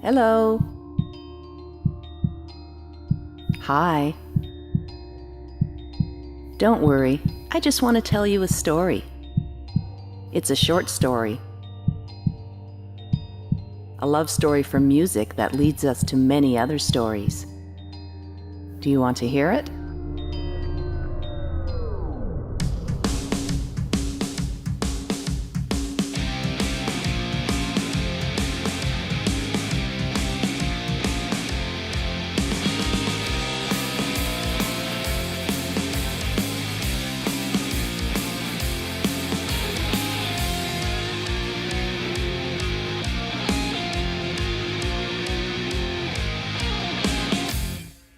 Hello. Hi. Don't worry, I just want to tell you a story. It's a short story. A love story from music that leads us to many other stories. Do you want to hear it?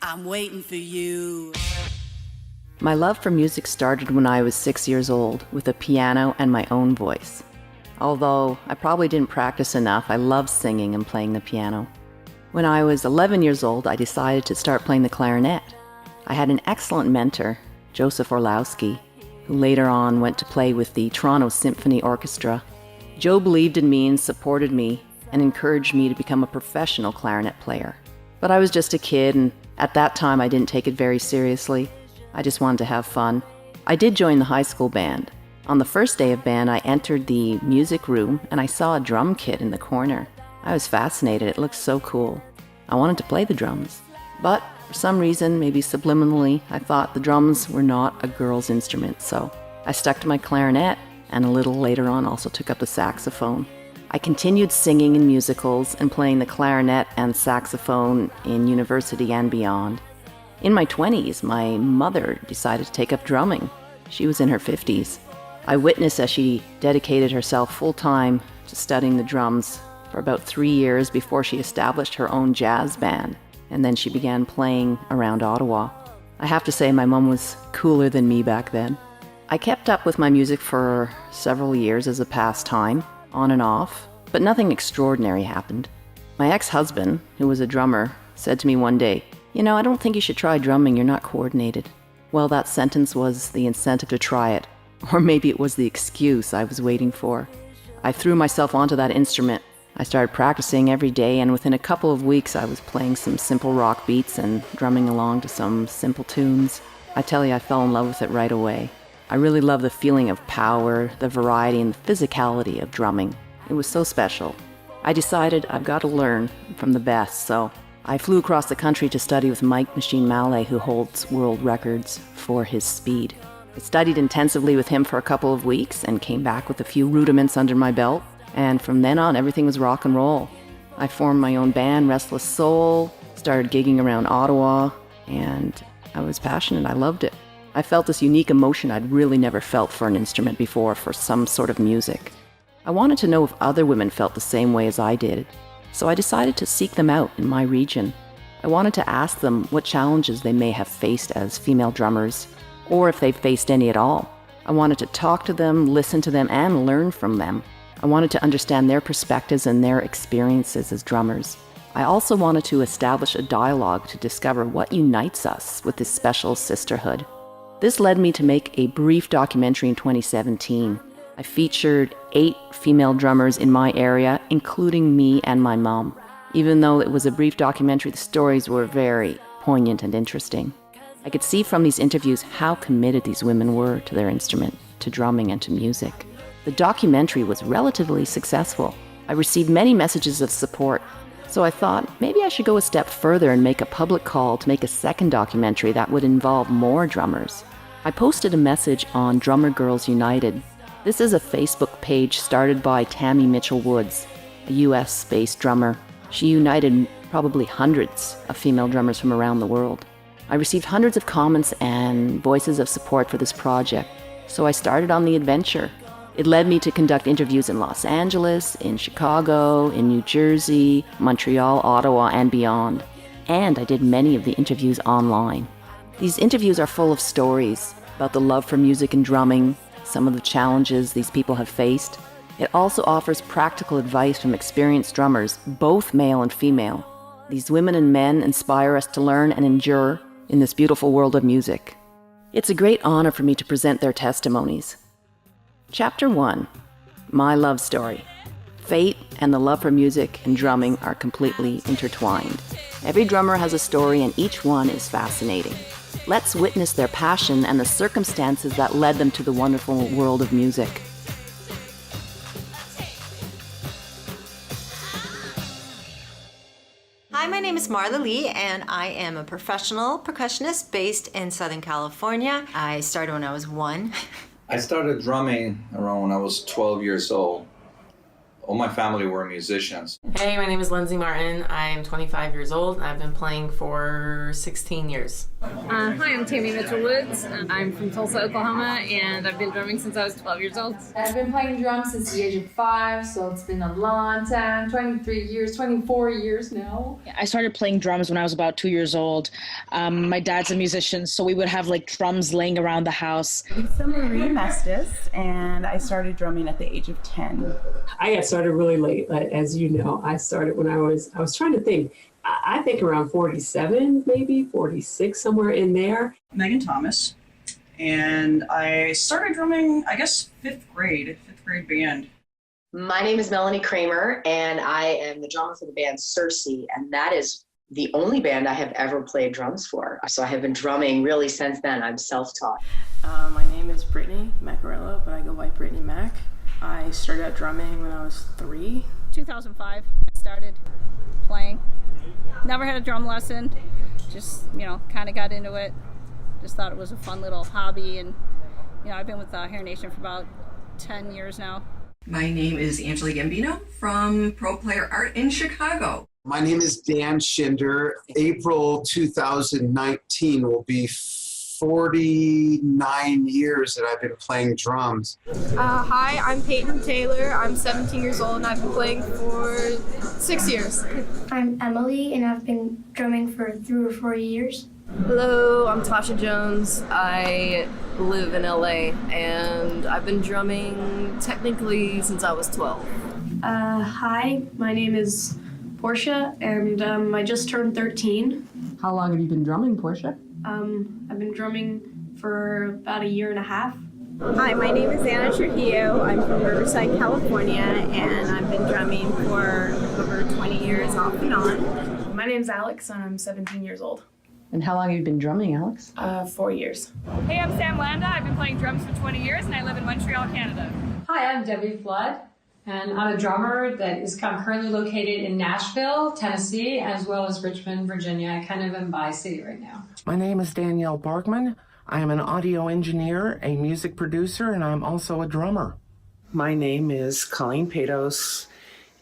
I'm waiting for you. My love for music started when I was 6 years old with a piano and my own voice. Although I probably didn't practice enough, I loved singing and playing the piano. When I was 11 years old, I decided to start playing the clarinet. I had an excellent mentor, Joseph Orlowski, who later on went to play with the Toronto Symphony Orchestra. Joe believed in me and supported me and encouraged me to become a professional clarinet player. But I was just a kid, and at that time I didn't take it very seriously. I just wanted to have fun. I did join the high school band. On the first day of band, I entered the music room and I saw a drum kit in the corner. I was fascinated. It looked so cool. I wanted to play the drums. But for some reason, maybe subliminally, I thought the drums were not a girl's instrument, so I stuck to my clarinet and a little later on also took up the saxophone. I continued singing in musicals and playing the clarinet and saxophone in university and beyond. In my 20s, my mother decided to take up drumming. She was in her 50s. I witnessed as she dedicated herself full-time to studying the drums for about 3 years before she established her own jazz band, and then she began playing around Ottawa. I have to say my mom was cooler than me back then. I kept up with my music for several years as a pastime, on and off, but nothing extraordinary happened. My ex-husband, who was a drummer, said to me one day, I don't think you should try drumming, you're not coordinated. Well, that sentence was the incentive to try it, or maybe it was the excuse I was waiting for. I threw myself onto that instrument. I started practicing every day, and within a couple of weeks I was playing some simple rock beats and drumming along to some simple tunes. I tell you, I fell in love with it right away. I really love the feeling of power, the variety, and the physicality of drumming. It was so special. I decided I've got to learn from the best, so I flew across the country to study with Mike Machine Mallet, who holds world records for his speed. I studied intensively with him for a couple of weeks and came back with a few rudiments under my belt, and from then on, everything was rock and roll. I formed my own band, Restless Soul, started gigging around Ottawa, and I was passionate. I loved it. I felt this unique emotion I'd really never felt for an instrument before, for some sort of music. I wanted to know if other women felt the same way as I did, so I decided to seek them out in my region. I wanted to ask them what challenges they may have faced as female drummers, or if they've faced any at all. I wanted to talk to them, listen to them, and learn from them. I wanted to understand their perspectives and their experiences as drummers. I also wanted to establish a dialogue to discover what unites us with this special sisterhood. This led me to make a brief documentary in 2017. I featured 8 female drummers in my area, including me and my mom. Even though it was a brief documentary, the stories were very poignant and interesting. I could see from these interviews how committed these women were to their instrument, to drumming and to music. The documentary was relatively successful. I received many messages of support, so I thought maybe I should go a step further and make a public call to make a second documentary that would involve more drummers. I posted a message on Drummer Girls United. This is a Facebook page started by Tammy Mitchell-Woods, a US-based drummer. She united probably hundreds of female drummers from around the world. I received hundreds of comments and voices of support for this project, so I started on the adventure. It led me to conduct interviews in Los Angeles, in Chicago, in New Jersey, Montreal, Ottawa, and beyond. And I did many of the interviews online. These interviews are full of stories about the love for music and drumming, some of the challenges these people have faced. It also offers practical advice from experienced drummers, both male and female. These women and men inspire us to learn and endure in this beautiful world of music. It's a great honor for me to present their testimonies. Chapter 1, My Love Story. Fate and the love for music and drumming are completely intertwined. Every drummer has a story and each one is fascinating. Let's witness their passion and the circumstances that led them to the wonderful world of music. Hi, my name is Marla Lee, and I am a professional percussionist based in Southern California. I started when I was 1. I started drumming around when I was 12 years old. All my family were musicians. Hey, my name is Lindsay Martin. I am 25 years old. I've been playing for 16 years. Hi, I'm Tammy Mitchell-Woods. I'm from Tulsa, Oklahoma, and I've been drumming since I was 12 years old. I've been playing drums since the age of 5, so it's been a long time, 23 years, 24 years now. I started playing drums when I was about 2 years old. My dad's a musician, so we would have like drums laying around the house. Lisa Marie Mestis, and I started drumming at the age of 10. I got started really late, as you know. I started when I was trying to think, I think around 47, maybe 46, somewhere in there. Megan Thomas, and I started drumming, I guess, fifth grade band. My name is Melanie Kramer, and I am the drummer for the band Circe, and that is the only band I have ever played drums for. So I have been drumming really since then. I'm self-taught. My name is Brittany Macarello, but I go by Brittany Mac. I started out drumming when I was 3. 2005, I started playing. Never had a drum lesson, just, kind of got into it. Just thought it was a fun little hobby, and, I've been with Hair Nation for about 10 years now. My name is Angela Gambino from Pro Player Art in Chicago. My name is Dan Schinder. April 2019 will be 49 years that I've been playing drums. Hi, I'm Peyton Taylor. I'm 17 years old and I've been playing for 6 years. I'm Emily and I've been drumming for 3 or 4 years. Hello, I'm Tasha Jones. I live in LA and I've been drumming technically since I was 12. Hi, my name is Portia and I just turned 13. How long have you been drumming, Portia? I've been drumming for about 1.5 years. Hi, my name is Anna Trujillo. I'm from Riverside, California, and I've been drumming for over 20 years off and on. My name's Alex and I'm 17 years old. And how long have you been drumming, Alex? 4 years. Hey, I'm Sam Landa. I've been playing drums for 20 years, and I live in Montreal, Canada. Hi, I'm Debbie Flood, and I'm a drummer that is currently located in Nashville, Tennessee, as well as Richmond, Virginia. I kind of am bi-city right now. My name is Danielle Barkman. I am an audio engineer, a music producer, and I'm also a drummer. My name is Colleen Patos,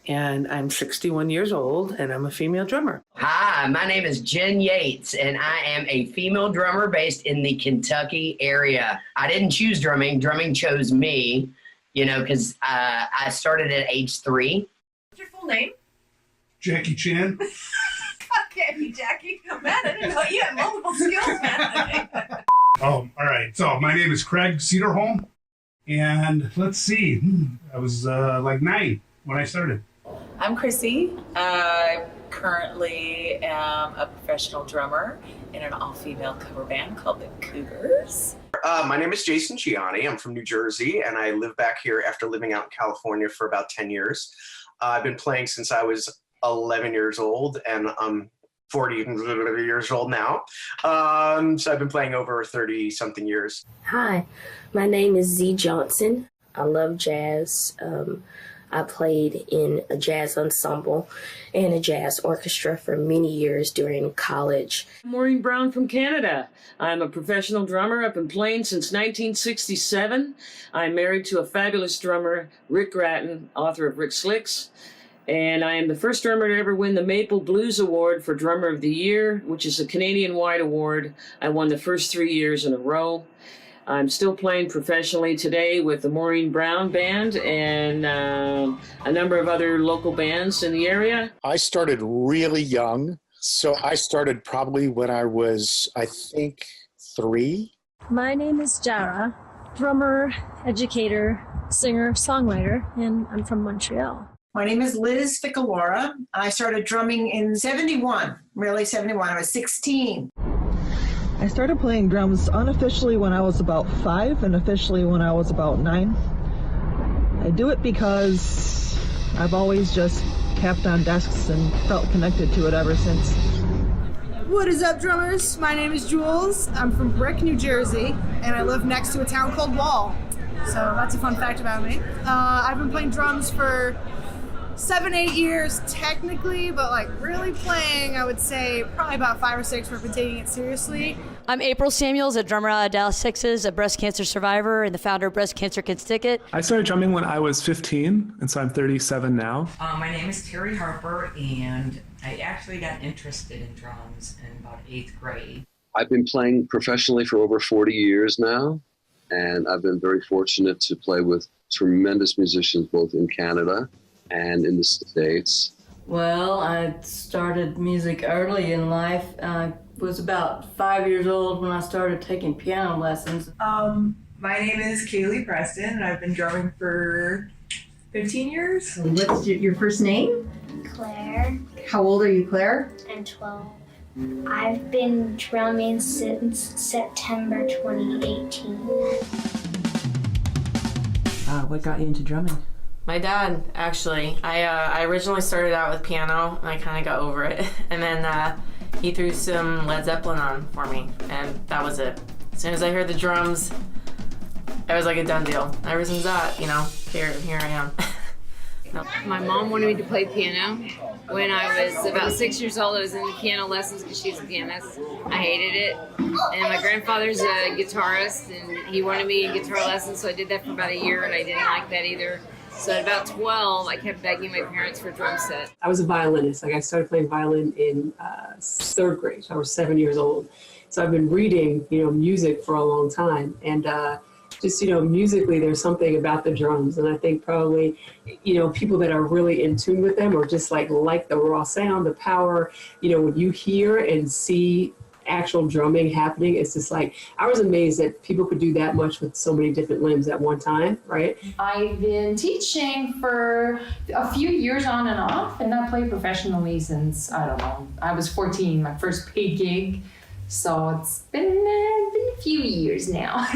and I'm 61 years old, and I'm a female drummer. Hi, my name is Jen Yates, and I am a female drummer based in the Kentucky area. I didn't choose drumming. Drumming chose me, because I started at age 3. What's your full name? Jackie Chan. Okay, Jackie. Man, I didn't know you had multiple skills, man. Oh, all right. So my name is Craig Cedarholm, and let's see. I was like 9 when I started. I'm Chrissy. I currently am a professional drummer in an all-female cover band called the Cougars. My name is Jason Gianni. I'm from New Jersey, and I live back here after living out in California for about 10 years. I've been playing since I was 11 years old, and I'm 40 years old now. So I've been playing over 30-something years. Hi, my name is Z Johnson. I love jazz. I played in a jazz ensemble and a jazz orchestra for many years during college. Maureen Brown from Canada. I'm a professional drummer. I've been playing since 1967. I'm married to a fabulous drummer, Rick Gratton, author of Rick Slicks. And I am the first drummer to ever win the Maple Blues Award for Drummer of the Year, which is a Canadian-wide award. I won the first 3 years in a row. I'm still playing professionally today with the Maureen Brown Band and a number of other local bands in the area. I started really young, so I started probably when I was, I think, 3. My name is Jara, drummer, educator, singer, songwriter, and I'm from Montreal. My name is Liz Ficalora. I started drumming in 71, really 71. I was 16. I started playing drums unofficially when I was about 5 and officially when I was about 9. I do it because I've always just tapped on desks and felt connected to it ever since. What is up, drummers? My name is Jules. I'm from Brick, New Jersey, and I live next to a town called Wall. So that's a fun fact about me. I've been playing drums for 7-8 years technically, but like really playing, I would say probably about 5 or 6 where I've been taking it seriously. I'm April Samuels, a drummer at Dallas, Texas, a breast cancer survivor and the founder of Breast Cancer Can Stick It. I started drumming when I was 15, and so I'm 37 now. My name is Terry Harper, and I actually got interested in drums in about 8th grade. I've been playing professionally for over 40 years now, and I've been very fortunate to play with tremendous musicians both in Canada and in the States. Well, I started music early in life. I was about 5 years old when I started taking piano lessons. My name is Kaylee Preston, and I've been drumming for 15 years. What's your first name? Claire. How old are you, Claire? I'm 12. I've been drumming since September 2018. What got you into drumming? My dad, actually. I originally started out with piano, and I kind of got over it. And then he threw some Led Zeppelin on for me, and that was it. As soon as I heard the drums, it was like a done deal. Ever since that, here I am. My mom wanted me to play piano. When I was about 6 years old, I was in piano lessons because she's a pianist. I hated it. And my grandfather's a guitarist, and he wanted me in guitar lessons, so I did that for about a year, and I didn't like that either. So at about 12, I kept begging my parents for a drum set. I was a violinist. I started playing violin in 3rd grade. I was 7 years old. So I've been reading, music for a long time. And just, musically, there's something about the drums. And I think probably, people that are really in tune with them or just like the raw sound, the power, when you hear and see actual drumming happening, it's just like, I was amazed that people could do that much with so many different limbs at one time, right? I've been teaching for a few years on and off, and I played professionally since, I was 14, my first paid gig. So it's been a few years now.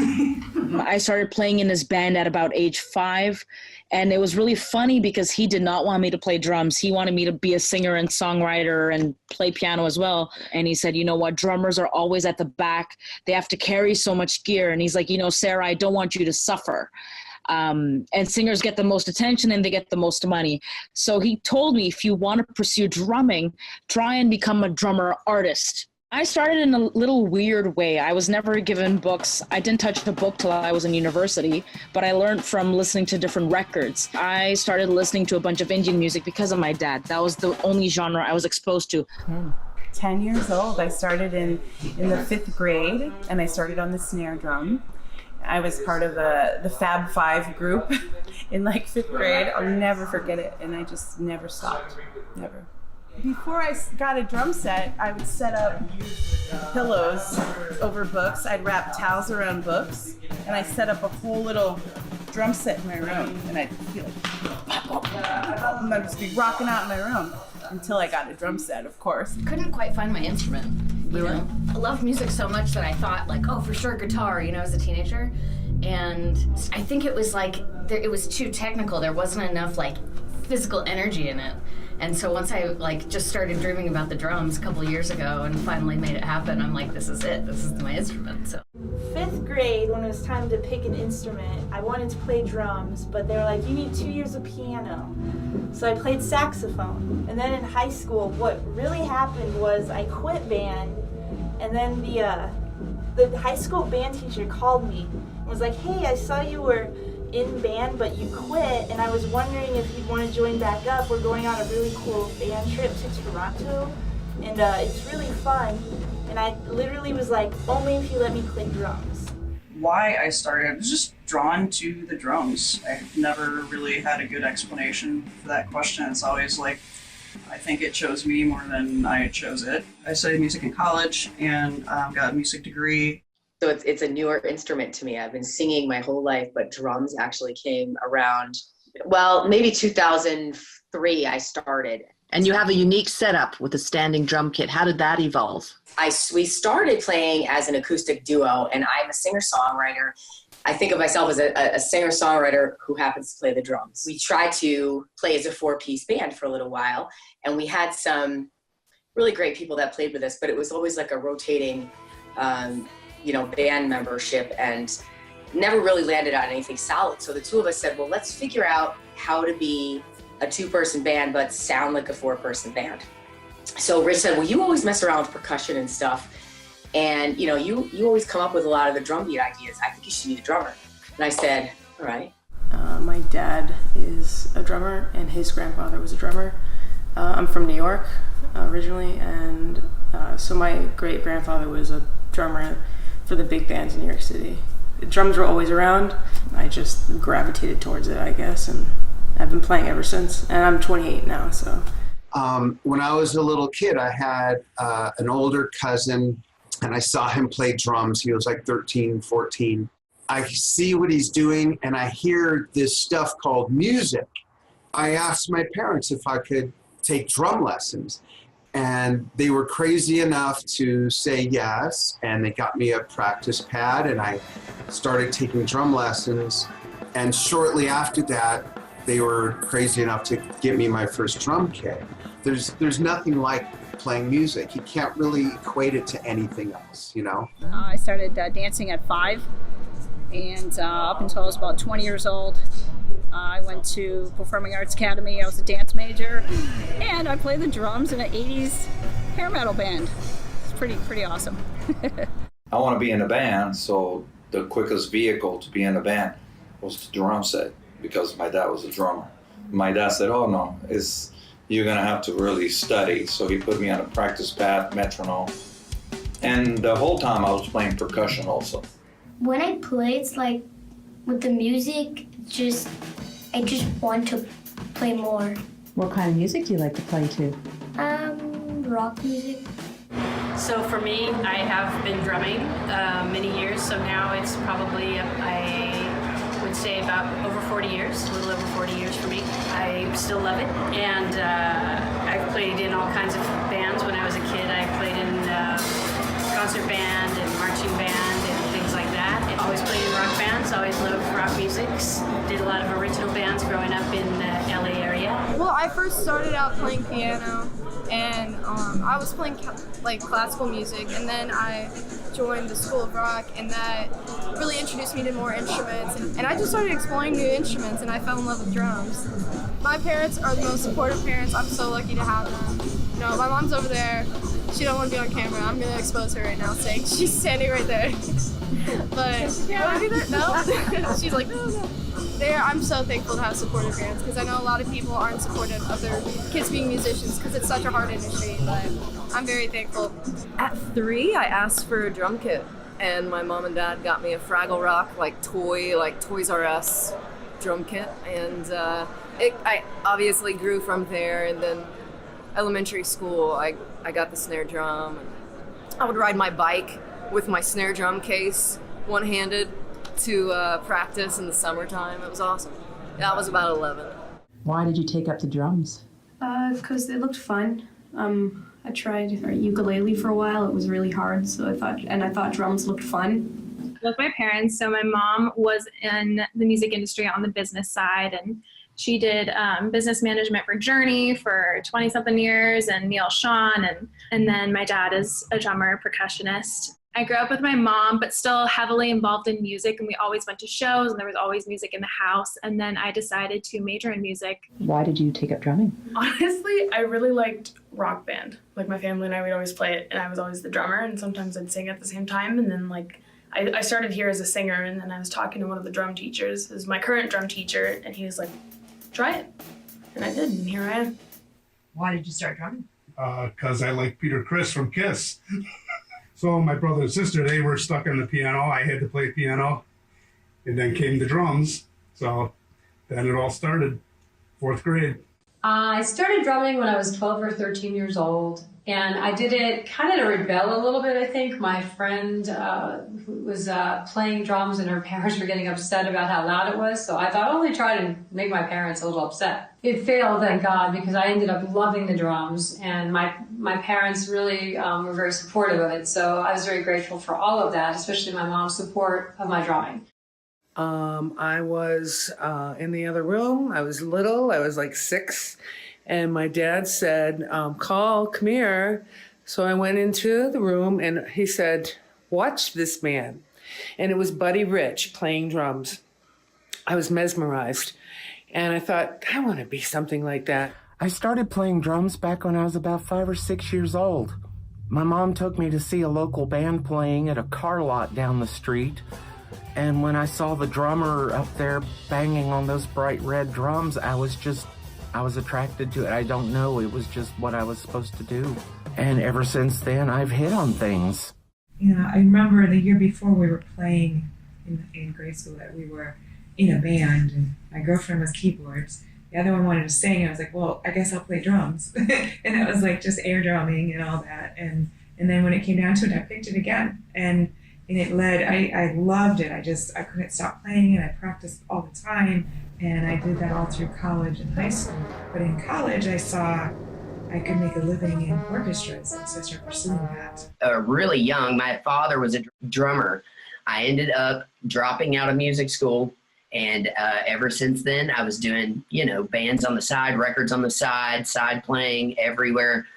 I started playing in this band at about age 5. And it was really funny because he did not want me to play drums. He wanted me to be a singer and songwriter and play piano as well. And he said, you know what, drummers are always at the back. They have to carry so much gear. And he's like, Sarah, I don't want you to suffer. And singers get the most attention and they get the most money. So he told me, if you want to pursue drumming, try and become a drummer artist. I started in a little weird way. I was never given books. I didn't touch a book till I was in university, but I learned from listening to different records. I started listening to a bunch of Indian music because of my dad. That was the only genre I was exposed to. 10 years old, I started in the 5th grade, and I started on the snare drum. I was part of the Fab Five group in 5th grade. I'll never forget it, and I just never stopped, never. Before I got a drum set, I would set up pillows over books. I'd wrap towels around books, and I set up a whole little drum set in my room, and I'd feel and I'd just be rocking out in my room until I got a drum set, of course. Couldn't quite find my instrument. Really? I loved music so much that I thought, oh, for sure, guitar, as a teenager. And I think it was it was too technical. There wasn't enough physical energy in it. And so once I just started dreaming about the drums a couple years ago and finally made it happen, I'm like, this is it. This is my instrument. So 5th grade, when it was time to pick an instrument, I wanted to play drums, but they were like, you need 2 years of piano. So I played saxophone. And then in high school, what really happened was I quit band, and then the high school band teacher called me and was like, hey, I saw you were in band, but you quit, and I was wondering if you'd want to join back up. We're going on a really cool band trip to Toronto, and it's really fun. And I literally was like, only if you let me play drums. Why I started, I was just drawn to the drums. I've never really had a good explanation for that question. It's always I think it chose me more than I chose it. I studied music in college and got a music degree. So it's a newer instrument to me. I've been singing my whole life, but drums actually came around, maybe 2003 I started. And you have a unique setup with a standing drum kit. How did that evolve? We started playing as an acoustic duo, and I'm a singer-songwriter. I think of myself as a singer-songwriter who happens to play the drums. We tried to play as a 4-piece band for a little while, and we had some really great people that played with us, but it was always like a rotating, band membership, and never really landed on anything solid. So the two of us said, well, let's figure out how to be a 2-person band but sound like a 4-person band. So Rich said, well, you always mess around with percussion and stuff, and you always come up with a lot of the drum beat ideas. I think you should be the drummer. And I said, all right. My dad is a drummer, and his grandfather was a drummer. I'm from New York originally, and so my great-grandfather was a drummer for the big bands in New York City. The drums were always around. I just gravitated towards it, I guess, and I've been playing ever since. And I'm 28 now, so. When I was a little kid, I had an older cousin, and I saw him play drums. He was like 13, 14. I see what he's doing, and I hear this stuff called music. I asked my parents if I could take drum lessons, and they were crazy enough to say yes, and they got me a practice pad, and I started taking drum lessons. And shortly after that, they were crazy enough to get me my first drum kit. There's nothing like playing music. You can't really equate it to anything else, I started dancing at 5, and up until I was about 20 years old, I went to Performing Arts Academy. I was a dance major, and I played the drums in an 80s hair metal band. It's pretty awesome. I want to be in a band, so the quickest vehicle to be in a band was the drum set, because my dad was a drummer. My dad said, oh no, you're gonna have to really study. So he put me on a practice pad, metronome. And the whole time I was playing percussion also. When I play, it's like with the music, I just want to play more. What kind of music do you like to play to? Rock music. So for me, I have been drumming many years, so now it's probably, I would say about over 40 years, a little over 40 years for me. I still love it, and I've played in all kinds of bands. When I was a kid, I played in concert band and marching band and things like that. I always played in rock bands, always loved rock music. Did a lot of original bands growing up in the LA area. Well, I first started out playing piano, and I was playing classical music, and then I joined the School of Rock, and that really introduced me to more instruments, and I just started exploring new instruments, and I fell in love with drums. My parents are the most supportive parents. I'm so lucky to have them. My mom's over there. She don't want to be on camera. I'm going to expose her right now, saying she's standing right there. But, yeah. No? She's like, no. I'm so thankful to have supportive parents, because I know a lot of people aren't supportive of their kids being musicians because it's such a hard industry, but I'm very thankful. At 3, I asked for a drum kit, and my mom and dad got me a Fraggle Rock, Toys R Us drum kit, and I obviously grew from there, and then elementary school, I got the snare drum, and I would ride my bike with my snare drum case, one-handed, to practice in the summertime. It was awesome. That was about 11. Why did you take up the drums? Because they looked fun. I tried ukulele for a while. It was really hard, so I thought drums looked fun. With my parents, so my mom was in the music industry on the business side, and she did business management for Journey for 20-something years, and Neil Sean, and then my dad is a drummer, percussionist. I grew up with my mom, but still heavily involved in music, and we always went to shows, and there was always music in the house, and then I decided to major in music. Why did you take up drumming? Honestly, I really liked rock band. My family and I would always play it, and I was always the drummer, and sometimes I'd sing at the same time, and then I started here as a singer, and then I was talking to one of the drum teachers, who's my current drum teacher, and he was like, try it. And I did, and here I am. Why did you start drumming? Because I like Peter Criss from Kiss. So my brother and sister, they were stuck on the piano. I had to play piano. And then came the drums. So then it all started, 4th grade. I started drumming when I was 12 or 13 years old. And I did it kind of to rebel a little bit, I think. My friend who was playing drums, and her parents were getting upset about how loud it was. So I thought, let me try to make my parents a little upset. It failed, thank God, because I ended up loving the drums. And my parents really were very supportive of it. So I was very grateful for all of that, especially my mom's support of my drumming. I was in the other room. I was little. I was like 6. And my dad said, come here. So I went into the room and he said, watch this man. And it was Buddy Rich playing drums. I was mesmerized. And I thought, I want to be something like that. I started playing drums back when I was about 5 or 6 years old. My mom took me to see a local band playing at a car lot down the street. And when I saw the drummer up there banging on those bright red drums, I was attracted to it. I don't know, it was just what I was supposed to do. And ever since then, I've hit on things. I remember the year before we were playing in grade school that we were in a band, and my girlfriend was keyboards. The other one wanted to sing. I was like, well, I guess I'll play drums. And it was like just air drumming and all that. And then when it came down to it, I picked it again. And it led, I loved it. I couldn't stop playing it. I practiced all the time. And I did that all through college and high school. But in college, I saw I could make a living in orchestras, and so I started pursuing that. Really young, my father was a drummer. I ended up dropping out of music school. And ever since then, I was doing, bands on the side, records on the side playing everywhere.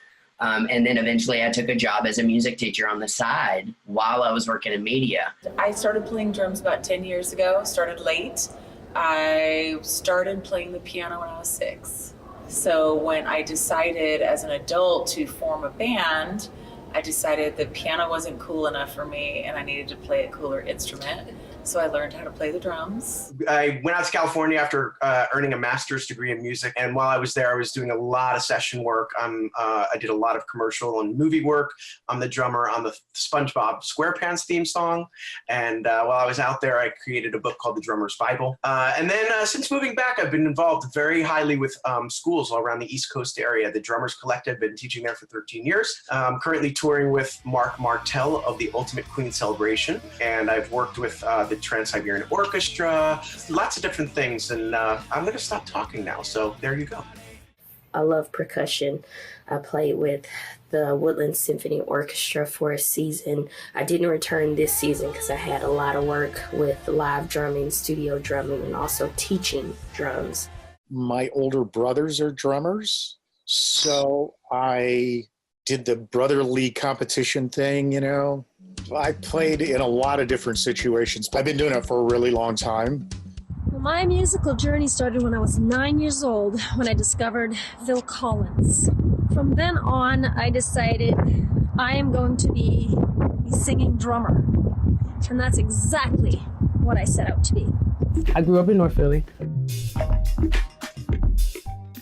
And then eventually I took a job as a music teacher on the side while I was working in media. I started playing drums about 10 years ago, started late. I started playing the piano when I was 6. So when I decided as an adult to form a band, I decided the piano wasn't cool enough for me and I needed to play a cooler instrument. So I learned how to play the drums. I went out to California after earning a master's degree in music. And while I was there, I was doing a lot of session work. I did a lot of commercial and movie work. I'm the drummer on the SpongeBob SquarePants theme song. And while I was out there, I created a book called The Drummer's Bible. And then since moving back, I've been involved very highly with schools all around the East Coast area. The Drummers Collective, been teaching there for 13 years. I'm currently touring with Mark Martell of the Ultimate Queen Celebration. And I've worked with the Trans-Siberian Orchestra, lots of different things, and I'm going to stop talking now, so there you go. I love percussion. I played with the Woodland Symphony Orchestra for a season. I didn't return this season because I had a lot of work with live drumming, studio drumming, and also teaching drums. My older brothers are drummers, so I did the brotherly competition thing, I played in a lot of different situations. I've been doing it for a really long time. Well, my musical journey started when I was 9 years old, when I discovered Phil Collins. From then on, I decided I am going to be a singing drummer. And that's exactly what I set out to be. I grew up in North Philly.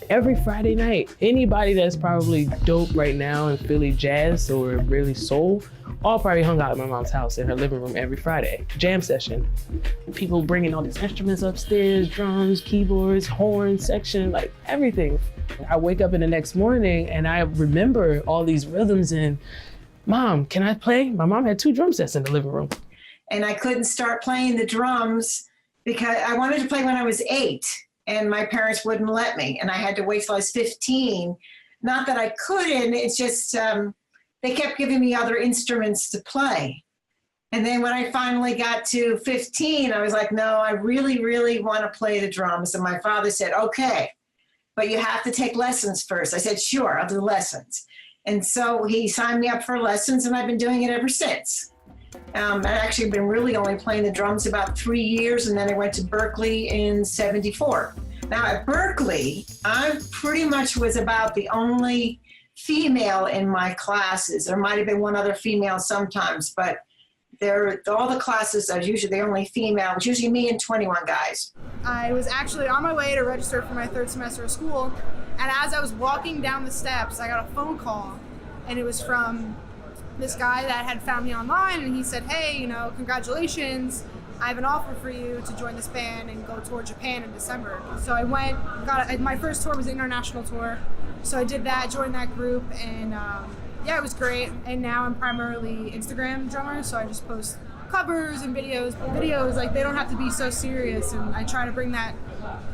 Every Friday night, anybody that's probably dope right now in Philly jazz or really soul, all probably hung out at my mom's house in her living room every Friday. Jam session. People bringing all these instruments upstairs, drums, keyboards, horns, section, like everything. I wake up in the next morning and I remember all these rhythms and, Mom, can I play? My mom had 2 drum sets in the living room. And I couldn't start playing the drums because I wanted to play when I was 8. And my parents wouldn't let me. And I had to wait till I was 15. Not that I couldn't, it's just they kept giving me other instruments to play. And then when I finally got to 15, I was like, no, I really, really want to play the drums. And my father said, okay, but you have to take lessons first. I said, sure, I'll do lessons. And so he signed me up for lessons and I've been doing it ever since. I've actually been really only playing the drums about 3 years, and then I went to Berklee in '74. Now at Berklee, I pretty much was about the only female in my classes. There might have been one other female sometimes, but all the classes, I was usually the only female. It was usually me and 21 guys. I was actually on my way to register for my 3rd semester of school, and as I was walking down the steps, I got a phone call, and it was from this guy that had found me online, and he said, hey, congratulations, I have an offer for you to join this band and go tour Japan in December. So I went, my first tour was an international tour, so I did that, joined that group, and it was great. And now I'm primarily Instagram drummer, so I just post covers and videos. Videos, like, they don't have to be so serious, and I try to bring that,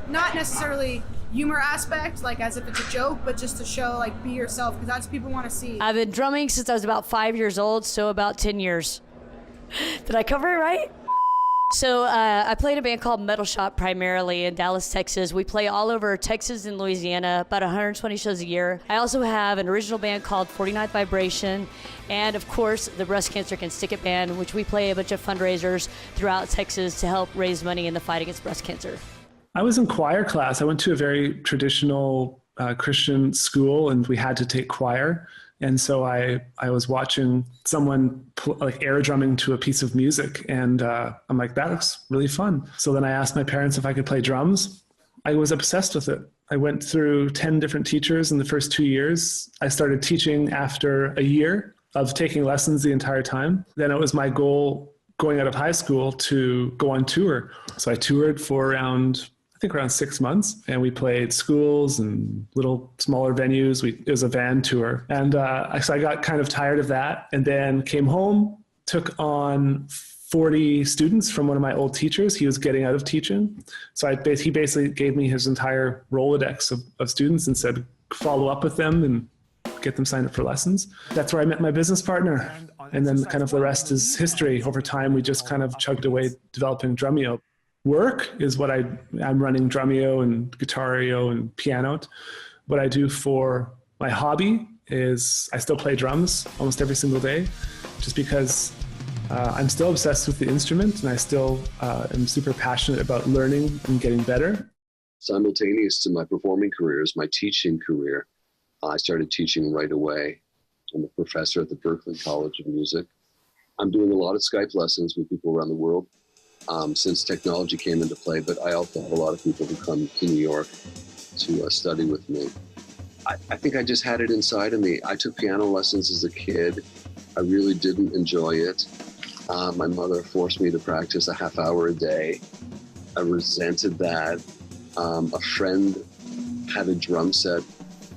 not necessarily humor aspect, like as if it's a joke, but just to show, like, be yourself, because that's what people want to see. I've been drumming since I was about 5 years old, so about 10 years. Did I cover it right? So I play in a band called Metal Shop primarily in Dallas, Texas. We play all over Texas and Louisiana, about 120 shows a year. I also have an original band called 49th Vibration, and of course the Breast Cancer Can Stick It band, which we play a bunch of fundraisers throughout Texas to help raise money in the fight against breast cancer. I was in choir class. I went to a very traditional Christian school, and we had to take choir. And so I was watching someone like air drumming to a piece of music, and I'm like, that looks really fun. So then I asked my parents if I could play drums. I was obsessed with it. I went through 10 different teachers in the first 2 years. I started teaching after a year of taking lessons the entire time. Then it was my goal going out of high school to go on tour. So I toured for around 6 months, and we played schools and little smaller venues. It was a van tour. And so I got kind of tired of that, and then came home, took on 40 students from one of my old teachers. He was getting out of teaching. So he basically gave me his entire Rolodex of students and said, follow up with them and get them signed up for lessons. That's where I met my business partner. And then kind of the rest is history. Over time, we just kind of chugged away developing Drumeo. Work is what I'm running Drumeo and Guitario and piano. What I do for my hobby is I still play drums almost every single day, just because I'm still obsessed with the instrument, and I still am super passionate about learning and getting better. Simultaneous to my performing career is my teaching career. I started teaching right away. I'm a professor at the Berklee College of Music. I'm doing a lot of Skype lessons with people around the world. Since technology came into play, but I also have a lot of people who come to New York to study with me. I think I just had it inside of me. I took piano lessons as a kid. I really didn't enjoy it. My mother forced me to practice a half hour a day. I resented that. A friend had a drum set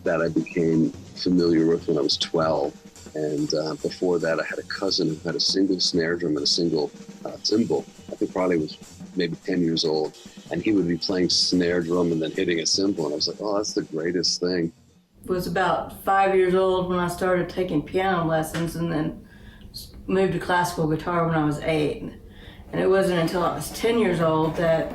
that I became familiar with when I was 12. And before that, I had a cousin who had a single snare drum and a single cymbal. I think probably was maybe 10 years old. And he would be playing snare drum and then hitting a cymbal. And I was like, oh, that's the greatest thing. Was about 5 years old when I started taking piano lessons, and then moved to classical guitar when I was 8. And it wasn't until I was 10 years old that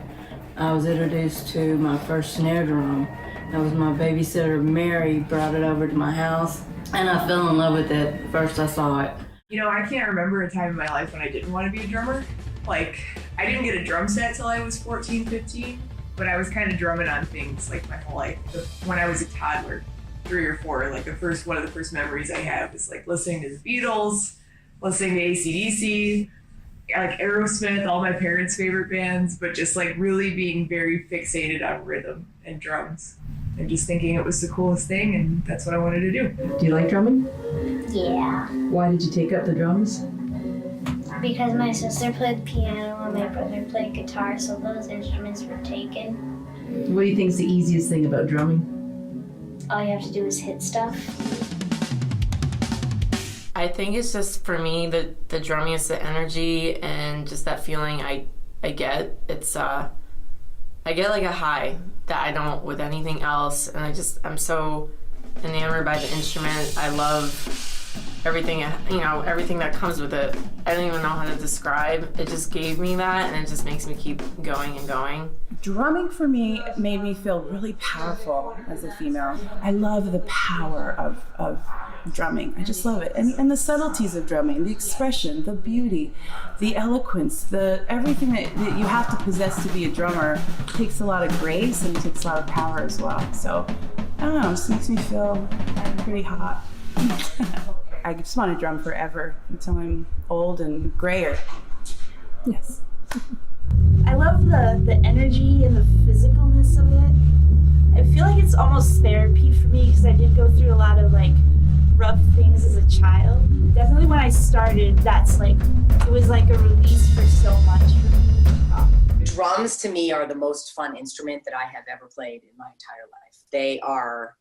I was introduced to my first snare drum. That was my babysitter, Mary, brought it over to my house. And I fell in love with it first I saw it. You know, I can't remember a time in my life when I didn't want to be a drummer. Like, I didn't get a drum set till I was 14, 15, but I was kind of drumming on things like my whole life. When I was a toddler, 3 or 4, like one of the first memories I have is like listening to the Beatles, listening to AC/DC, like Aerosmith, all my parents' favorite bands, but just like really being very fixated on rhythm and drums. And just thinking it was the coolest thing, and that's what I wanted to do. Do you like drumming? Yeah, Why did you take up the drums? because my sister played piano and my brother played guitar, so those instruments were taken. What do you think is the easiest thing about drumming? All you have to do is hit stuff. I think it's just, for me, the drumming is the energy and just that feeling I get. It's I get like a high that I don't with anything else, and I'm so enamored by the instrument. I love everything, everything that comes with it. I don't even know how to describe. It just gave me that, and it just makes me keep going and going. Drumming for me made me feel really powerful as a female. I love the power of drumming. I just love it. And the subtleties of drumming, the expression, the beauty, the eloquence, everything that you have to possess to be a drummer takes a lot of grace and takes a lot of power as well. So, I don't know, it just makes me feel pretty hot. I just want to drum forever until I'm old and grayer. Yes. I love the energy and the physicalness of it. I feel like it's almost therapy for me because I did go through a lot of rough things as a child. Definitely when I started, it was like a release for so much for me. Drums to me are the most fun instrument that I have ever played in my entire life. They are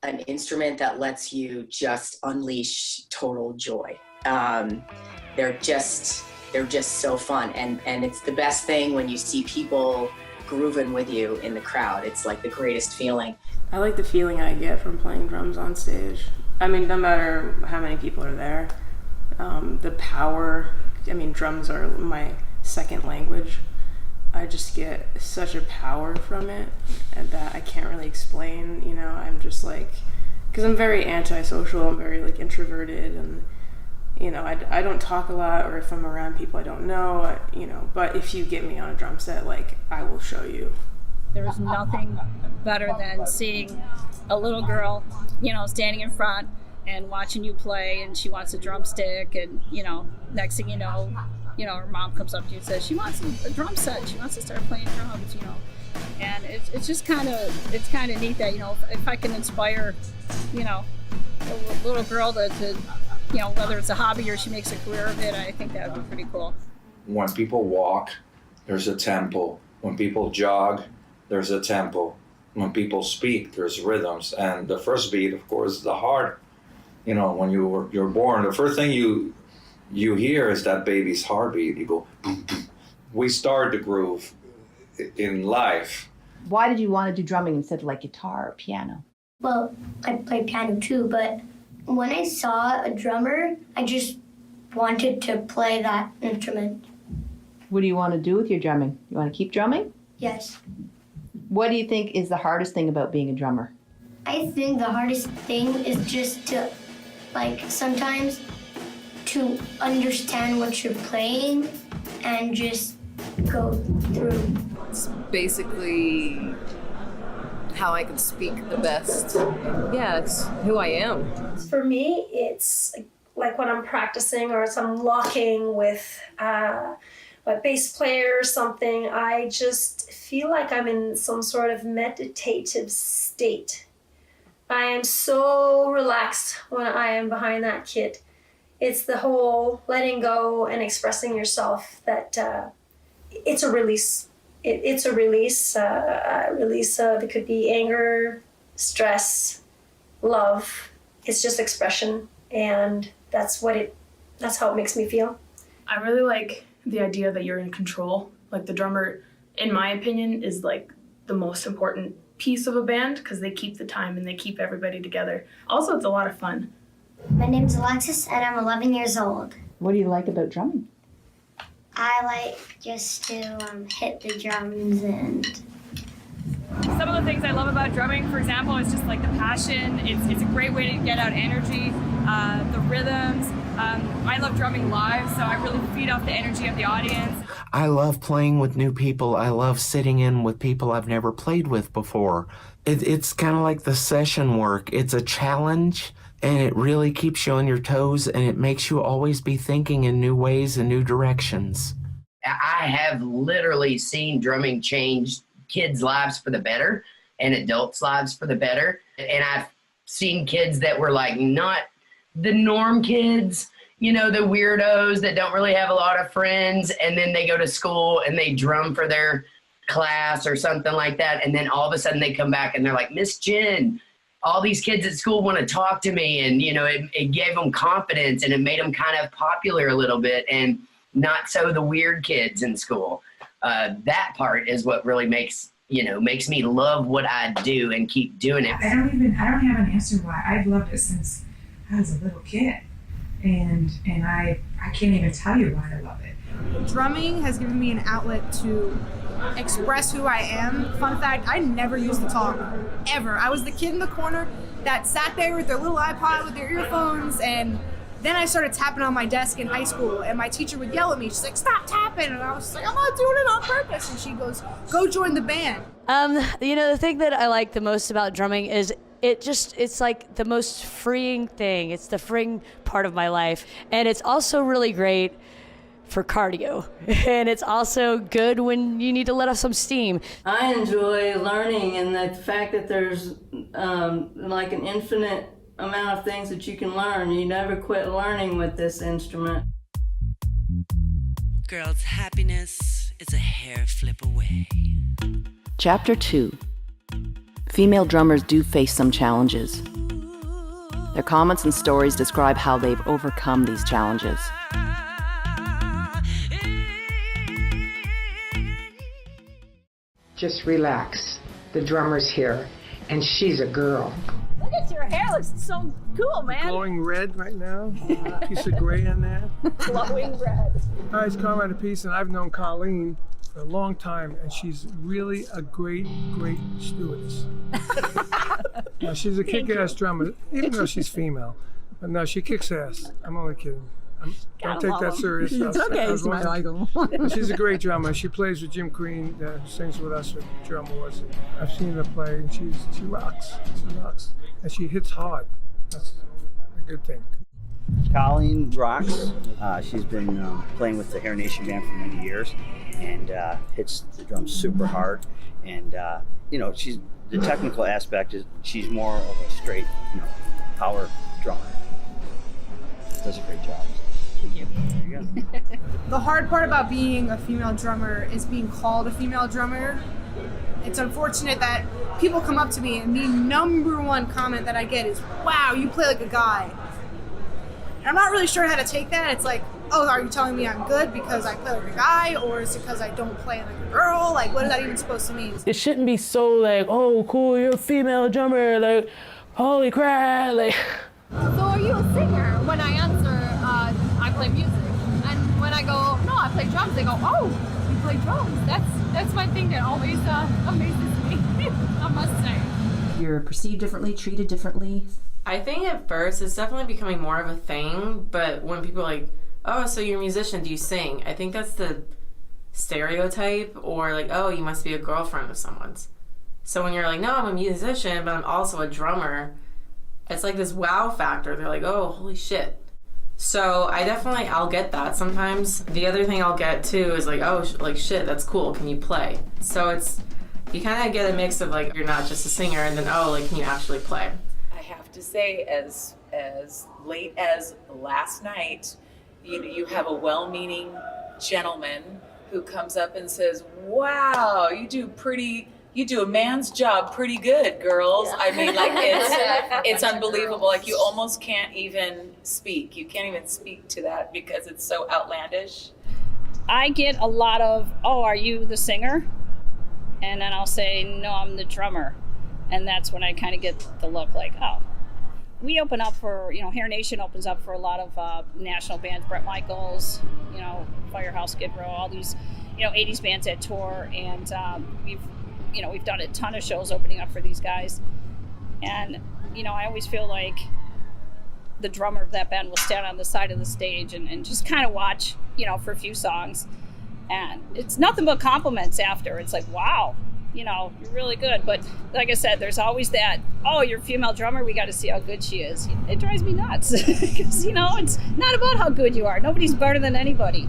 an instrument that lets you just unleash total joy. They're just so fun, and it's the best thing when you see people grooving with you in the crowd. It's like the greatest feeling. I like the feeling I get from playing drums on stage. I mean, no matter how many people are there, the power. I mean, drums are my second language. I just get such a power from it and that I can't really explain, you know. I'm just like, because I'm very antisocial, I'm very like introverted, and you know, I don't talk a lot, or if I'm around people I don't know, you know, but if you get me on a drum set, like, I will show you. There's nothing better than seeing a little girl, you know, standing in front and watching you play, and she wants a drumstick, and you know, next thing you know, her mom comes up to you and says she wants a drum set. She wants to start playing drums, you know. And it's just kind of neat that, you know, if I can inspire, you know, a little girl to, you know, whether it's a hobby or she makes a career of it, I think that would be pretty cool. When people walk, there's a tempo. When people jog, there's a tempo. When people speak, there's rhythms. And the first beat, of course, is the heart. You know, when you're born, the first thing you hear is that baby's heartbeat. You go, boom, boom. We start the groove in life. Why did you want to do drumming instead of like guitar or piano? Well, I play piano too, but when I saw a drummer, I just wanted to play that instrument. What do you want to do with your drumming? You want to keep drumming? Yes. What do you think is the hardest thing about being a drummer? I think the hardest thing is just to, like, sometimes to understand what you're playing and just go through. It's basically how I can speak the best. Yeah, it's who I am. For me, it's like when I'm practicing or as I'm locking with a bass player or something, I just feel like I'm in some sort of meditative state. I am so relaxed when I am behind that kit. It's the whole letting go and expressing yourself that it's a release. It's a release. Release of, it could be anger, stress, love. It's just expression, and that's how it makes me feel. I really like the idea that you're in control. Like the drummer, in my opinion, is like the most important piece of a band because they keep the time and they keep everybody together. Also, it's a lot of fun. My name's Alexis, and I'm 11 years old. What do you like about drumming? I like just to hit the drums and... Some of the things I love about drumming, for example, is just like the passion. It's a great way to get out energy, the rhythms. I love drumming live, so I really feed off the energy of the audience. I love playing with new people. I love sitting in with people I've never played with before. It's kind of like the session work. It's a challenge, and it really keeps you on your toes, and it makes you always be thinking in new ways and new directions. I have literally seen drumming change kids' lives for the better and adults' lives for the better. And I've seen kids that were like not the norm kids, you know, the weirdos that don't really have a lot of friends, and then they go to school and they drum for their class or something like that, and then all of a sudden they come back and they're like, Miss Jen, all these kids at school want to talk to me, and you know, it gave them confidence and it made them kind of popular a little bit, and not so the weird kids in school. That part is what really makes me love what I do and keep doing it. I don't have an answer why. I've loved it since I was a little kid, and I can't even tell you why I love it. Drumming has given me an outlet to express who I am. Fun fact, I never used to talk, ever. I was the kid in the corner that sat there with their little iPod with their earphones, and then I started tapping on my desk in high school, and my teacher would yell at me. She's like, stop tapping. And I was just like, I'm not doing it on purpose. And she goes, go join the band. You know, the thing that I like the most about drumming is it's like the most freeing thing. It's the freeing part of my life. And it's also really great for cardio. And it's also good when you need to let off some steam. I enjoy learning, and the fact that there's like an infinite amount of things that you can learn. You never quit learning with this instrument. Girls, happiness is a hair flip away. Chapter 2. Female drummers do face some challenges. Their comments and stories describe how they've overcome these challenges. Just relax. The drummer's here, and she's a girl. Look at your hair, looks so Cool, man. Glowing red right now. A piece of gray in there. Glowing red. Hi, it's Conrad Apiece, and I've known Colleen for a long time, and she's really a great stewardess. Now, she's a kick-ass drummer, even though she's female. But no, she kicks ass. I'm only kidding. Don't take that serious. It's okay, Michael. She's a great drummer. She plays with Jim Green, sings with us with drum wars. I've seen her play, and she rocks. She rocks, and she hits hard. That's a good thing. Colleen rocks. She's been playing with the Hair Nation band for many years, and hits the drums super hard. And she's the technical aspect is she's more of a straight, power drummer. Does a great job. Thank you. There you go. The hard part about being a female drummer is being called a female drummer. It's unfortunate that people come up to me and the number one comment that I get is, wow, you play like a guy. And I'm not really sure how to take that. It's like, oh, are you telling me I'm good because I play like a guy, or is it because I don't play like a girl? Like, what is that even supposed to mean? It shouldn't be so like, oh, cool, you're a female drummer, like, holy crap, like. So are you a singer? When I answer, I play music. And when I go, no, I play drums, they go, oh, you play drums. That's one thing that always amazes me, I must say. You're perceived differently, treated differently. I think at first it's definitely becoming more of a thing, but when people are like, oh, so you're a musician, do you sing? I think that's the stereotype, or like, oh, you must be a girlfriend of someone's. So when you're like, no, I'm a musician, but I'm also a drummer, it's like this wow factor. They're like, oh, holy shit. So I'll get that sometimes. The other thing I'll get too is like, oh, like shit, that's cool, can you play? So you kind of get a mix of like, you're not just a singer, and then, oh, like, can you actually play? I have to say, as late as last night, you have a well-meaning gentleman who comes up and says, wow, you do a man's job pretty good, girls. Yeah. I mean, like, it's unbelievable. Like, you almost can't even speak. You can't even speak to that because it's so outlandish. I get a lot of, oh, are you the singer? And then I'll say, no, I'm the drummer. And that's when I kind of get the look like, oh. We open up for, Hair Nation opens up for a lot of national bands, Bret Michaels, Firehouse, Skid Row, all these, 80s bands that tour. And we've done a ton of shows opening up for these guys. And, I always feel like the drummer of that band will stand on the side of the stage and just kind of watch, for a few songs. And it's nothing but compliments after. It's like, wow, you're really good. But like I said, there's always that, oh, you're a female drummer, we got to see how good she is. It drives me nuts because, it's not about how good you are. Nobody's better than anybody.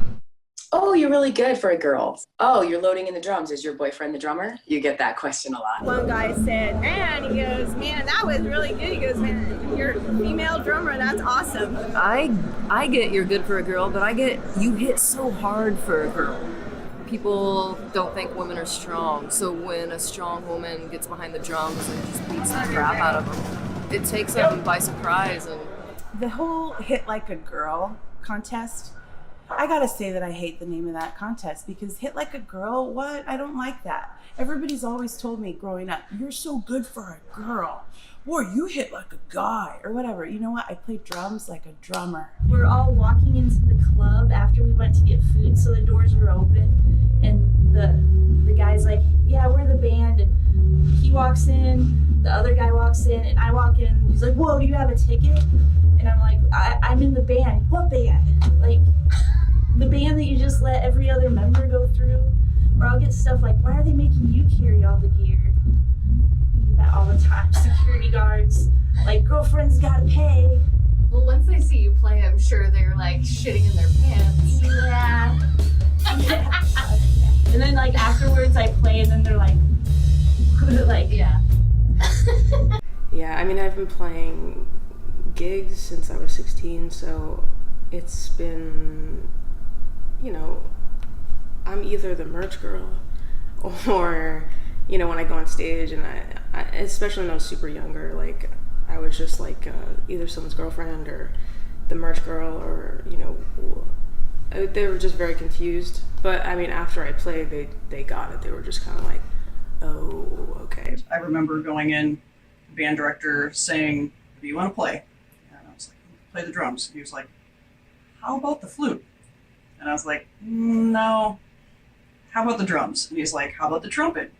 Oh, you're really good for a girl. Oh, you're loading in the drums. Is your boyfriend the drummer? You get that question a lot. One guy said, man, he goes, man, that was really good. He goes, man, you're a female drummer. That's awesome. I get you're good for a girl, but I get you hit so hard for a girl. People don't think women are strong, so when a strong woman gets behind the drums and just beats the crap out of them, it takes them by surprise. And the whole Hit Like a Girl contest, I gotta say that I hate the name of that contest because Hit Like a Girl, what? I don't like that. Everybody's always told me growing up, you're so good for a girl. Boy, you hit like a guy or whatever. You know what? I play drums like a drummer. We're all walking into the club after we went to get food, so the doors were open. And the guy's like, yeah, we're the band. And he walks in, the other guy walks in, and I walk in, and he's like, whoa, do you have a ticket? And I'm like, I'm in the band. What band? Like, the band that you just let every other member go through? Or I'll get stuff like, why are they making you carry all the gear? That all the time. Security guards, like, girlfriend's gotta pay. Well, once they see you play, I'm sure they're like shitting in their pants. Yeah. And then like afterwards I play and then they're like, yeah. Yeah, I mean, I've been playing gigs since I was 16, so it's been, I'm either the merch girl or, when I go on stage, and I especially when I was super younger, like, I was just like either someone's girlfriend or the merch girl, or, they were just very confused. But I mean, after I played, they got it. They were just kind of like, oh, okay. I remember going in, the band director saying, what do you want to play? play the drums. He was like, how about the flute? And I was like, no. How about the drums? And he's like, how about the trumpet?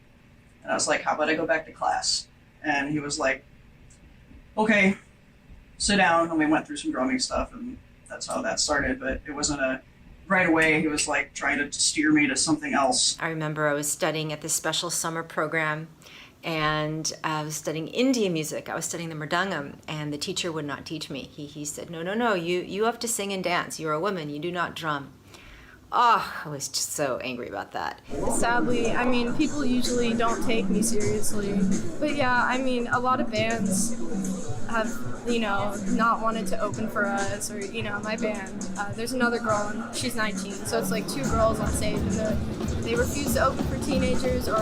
And I was like, how about I go back to class? And he was like, okay, sit down. And we went through some drumming stuff, and that's how that started. But it wasn't right away. He was like trying to steer me to something else. I remember I was studying at this special summer program, and I was studying Indian music. I was studying the mridangam, and the teacher would not teach me. He said, no, you have to sing and dance. You're a woman, you do not drum. Oh, I was just so angry about that. Sadly, I mean, people usually don't take me seriously. But yeah, I mean, a lot of bands have, not wanted to open for us, or, my band. There's another girl, and she's 19, so it's like 2 girls on stage, and they refuse to open for teenagers, or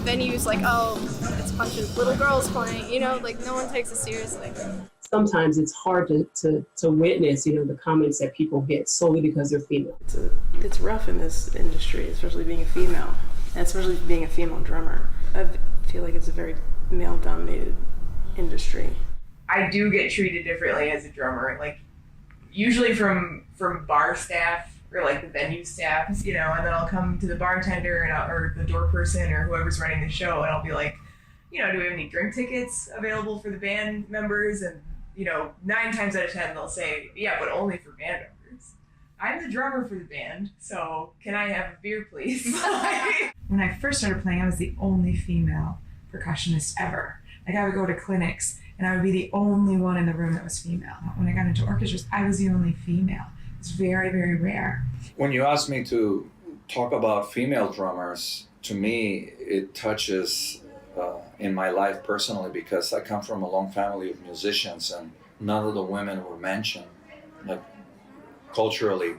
venues like, oh, it's a bunch of little girls playing, like no one takes it seriously. Sometimes it's hard to witness, the comments that people get solely because they're female. It's rough in this industry, especially being a female, and especially being a female drummer. I feel like it's a very male-dominated industry. I do get treated differently as a drummer, like usually from bar staff or like the venue staff, and then I'll come to the bartender or the door person or whoever's running the show, and I'll be like, do we have any drink tickets available for the band members? And 9 times out of 10 they'll say, yeah, but only for band members. I'm the drummer for the band, so can I have a beer, please? When I first started playing, I was the only female percussionist ever. Like, I would go to clinics and I would be the only one in the room that was female. When I got into orchestras, I was the only female. It's very, very rare. When you ask me to talk about female drummers, to me, it touches in my life personally, because I come from a long family of musicians and none of the women were mentioned. Like, culturally,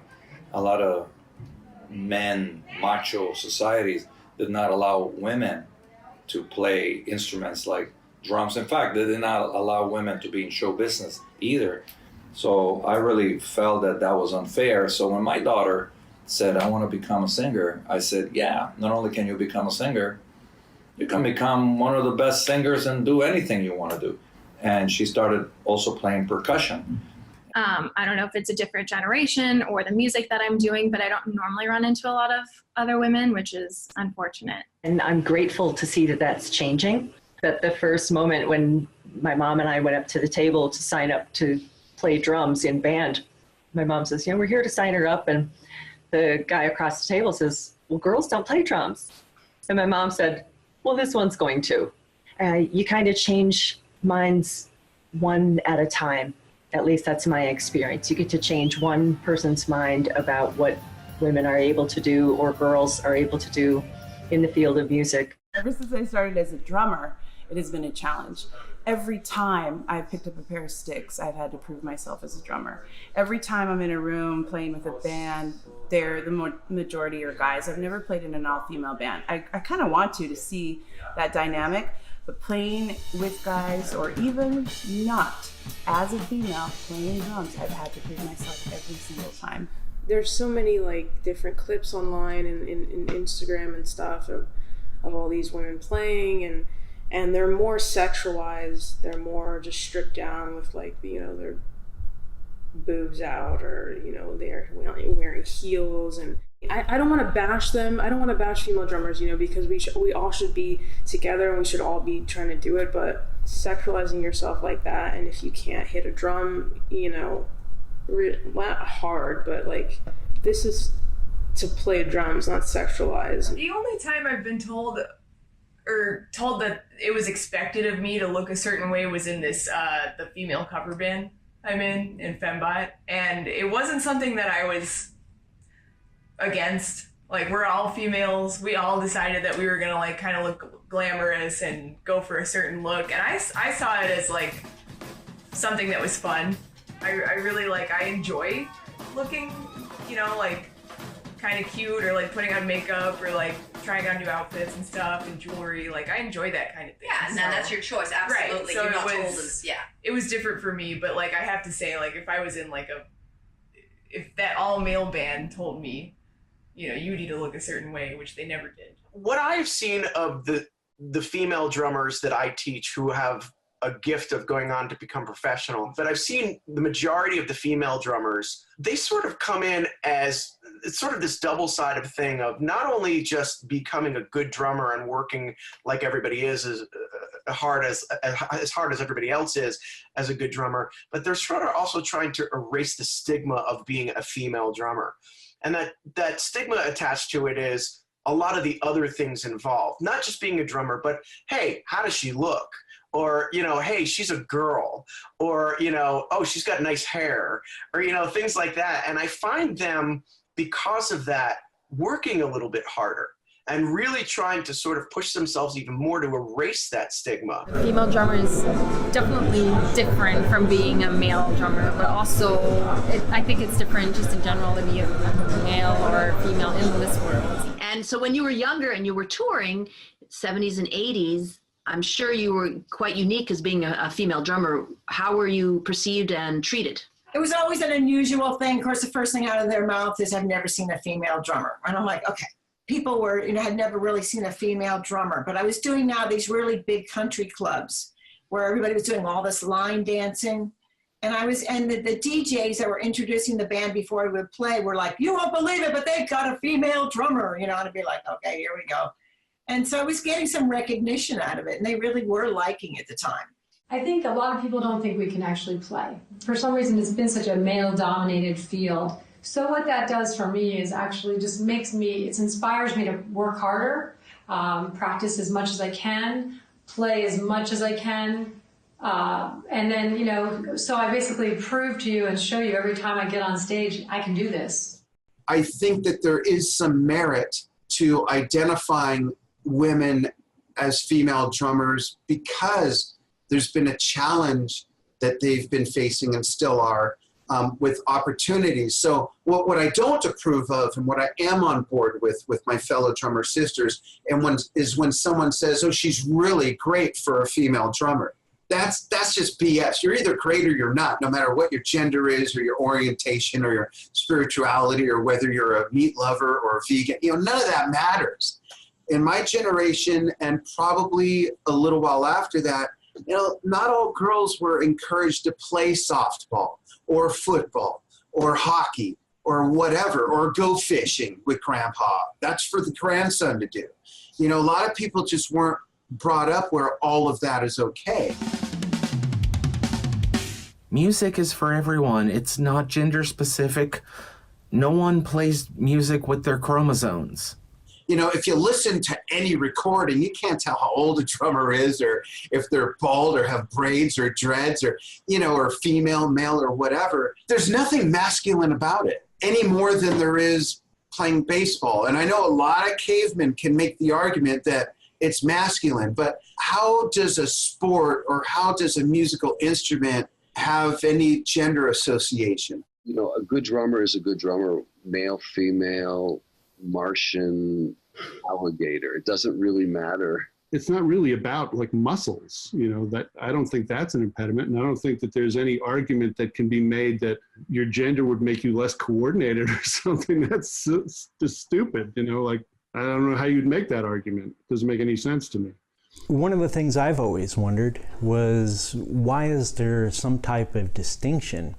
a lot of men, macho societies did not allow women to play instruments like drums. In fact, they did not allow women to be in show business either. So I really felt that was unfair. So when my daughter said, I want to become a singer, I said, yeah, not only can you become a singer, you can become one of the best singers and do anything you want to do. And she started also playing percussion. I don't know if it's a different generation or the music that I'm doing, but I don't normally run into a lot of other women, which is unfortunate. And I'm grateful to see that that's changing. That the first moment when my mom and I went up to the table to sign up to play drums in band, my mom says, we're here to sign her up. And the guy across the table says, well, girls don't play drums. And my mom said, well, this one's going to. You kind of change minds one at a time. At least that's my experience. You get to change one person's mind about what women are able to do or girls are able to do in the field of music. Ever since I started as a drummer, it has been a challenge. Every time I've picked up a pair of sticks, I've had to prove myself as a drummer. Every time I'm in a room playing with a band, the majority are guys. I've never played in an all-female band. I kind of want to see that dynamic, but playing with guys, or even not as a female playing drums, I've had to prove myself every single time. There's so many like different clips online and in Instagram and stuff of all these women playing, and they're more sexualized. They're more just stripped down with like their boobs out, or they're wearing heels. And I don't want to bash them. I don't want to bash female drummers, because we all should be together and we should all be trying to do it. But sexualizing yourself like that, and if you can't hit a drum, not hard, but like, this is to play drums, not sexualize. The only time I've been told that it was expected of me to look a certain way was in this the female cover band I'm in Fembot, and it wasn't something that I was against. Like, we're all females, we all decided that we were gonna like kind of look glamorous and go for a certain look, and I saw it as like something that was fun. I really I enjoy looking, like kind of cute, or like putting on makeup, or like trying on new outfits and stuff and jewelry. Like, I enjoy that kind of thing. Yeah, and then that's your choice. Absolutely. Right. So you're not told as, it was different for me, but like, I have to say, like, if I was in like if that all male band told me, you need to look a certain way, which they never did. What I've seen of the female drummers that I teach who have a gift of going on to become professional. But I've seen the majority of the female drummers, they sort of come in as it's sort of this double-sided thing of not only just becoming a good drummer and working like everybody is as hard as everybody else is as a good drummer, but they're sort of also trying to erase the stigma of being a female drummer. And that stigma attached to it is a lot of the other things involved, not just being a drummer, but hey, how does she look? Or, you know, hey, she's a girl, or, you know, oh, she's got nice hair, or, you know, things like that. And I find them, because of that, working a little bit harder and really trying to sort of push themselves even more to erase that stigma. Female drummer is definitely different from being a male drummer, but also I think it's different just in general to be a male or female in this world. And so when you were younger and you were touring, 70s and 80s, I'm sure you were quite unique as being a female drummer. How were you perceived and treated? It was always an unusual thing. Of course, the first thing out of their mouth is, I've never seen a female drummer. And I'm like, okay. People were, you know, had never really seen a female drummer. But I was doing now these really big country clubs where everybody was doing all this line dancing. And the DJs that were introducing the band before we would play were like, you won't believe it, but they've got a female drummer, you know, and I'd be like, okay, here we go. And so I was getting some recognition out of it, and they really were liking it at the time. I think a lot of people don't think we can actually play. For some reason, it's been such a male-dominated field. So what that does for me is actually just it inspires me to work harder, practice as much as I can, play as much as I can, and then, you know, so I basically prove to you and show you every time I get on stage, I can do this. I think that there is some merit to identifying women as female drummers because there's been a challenge that they've been facing and still are with opportunities. So what I don't approve of and what I am on board with my fellow drummer sisters is when someone says, oh, she's really great for a female drummer. That's just BS. You're either great or you're not, no matter what your gender is or your orientation or your spirituality or whether you're a meat lover or a vegan. You know, none of that matters. In my generation and probably a little while after that, you know, not all girls were encouraged to play softball or football or hockey or whatever, or go fishing with grandpa. That's for the grandson to do. You know, a lot of people just weren't brought up where all of that is okay. Music is for everyone. It's not gender specific. No one plays music with their chromosomes. You know, if you listen to any recording, you can't tell how old a drummer is or if they're bald or have braids or dreads or, you know, or female, male or whatever. There's nothing masculine about it any more than there is playing baseball. And I know a lot of cavemen can make the argument that it's masculine, but how does a sport or how does a musical instrument have any gender association? You know, a good drummer is a good drummer, male, female, Martian, alligator. It doesn't really matter. It's not really about like muscles, you know, that I don't think that's an impediment. And I don't think that there's any argument that can be made that your gender would make you less coordinated or something. That's just stupid, you know, like, I don't know how you'd make that argument. It doesn't make any sense to me. One of the things I've always wondered was, why is there some type of distinction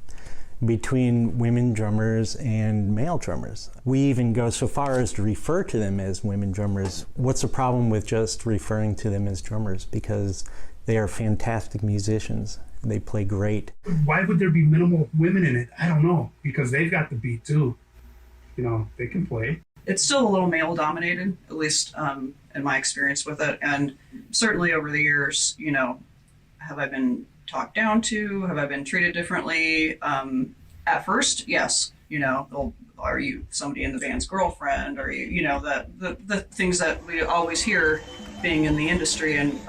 between women drummers and male drummers? We even go so far as to refer to them as women drummers. What's the problem with just referring to them as drummers? Because they are fantastic musicians. They play great. Why would there be minimal women in it? I don't know, because they've got the beat too. You know, they can play. It's still a little male dominated, at least in my experience with it. And certainly over the years, you know, have I been talked down to? Have I been treated differently? At first, yes. You know, are you somebody in the band's girlfriend? Are you, you know, the things that we always hear being in the industry. And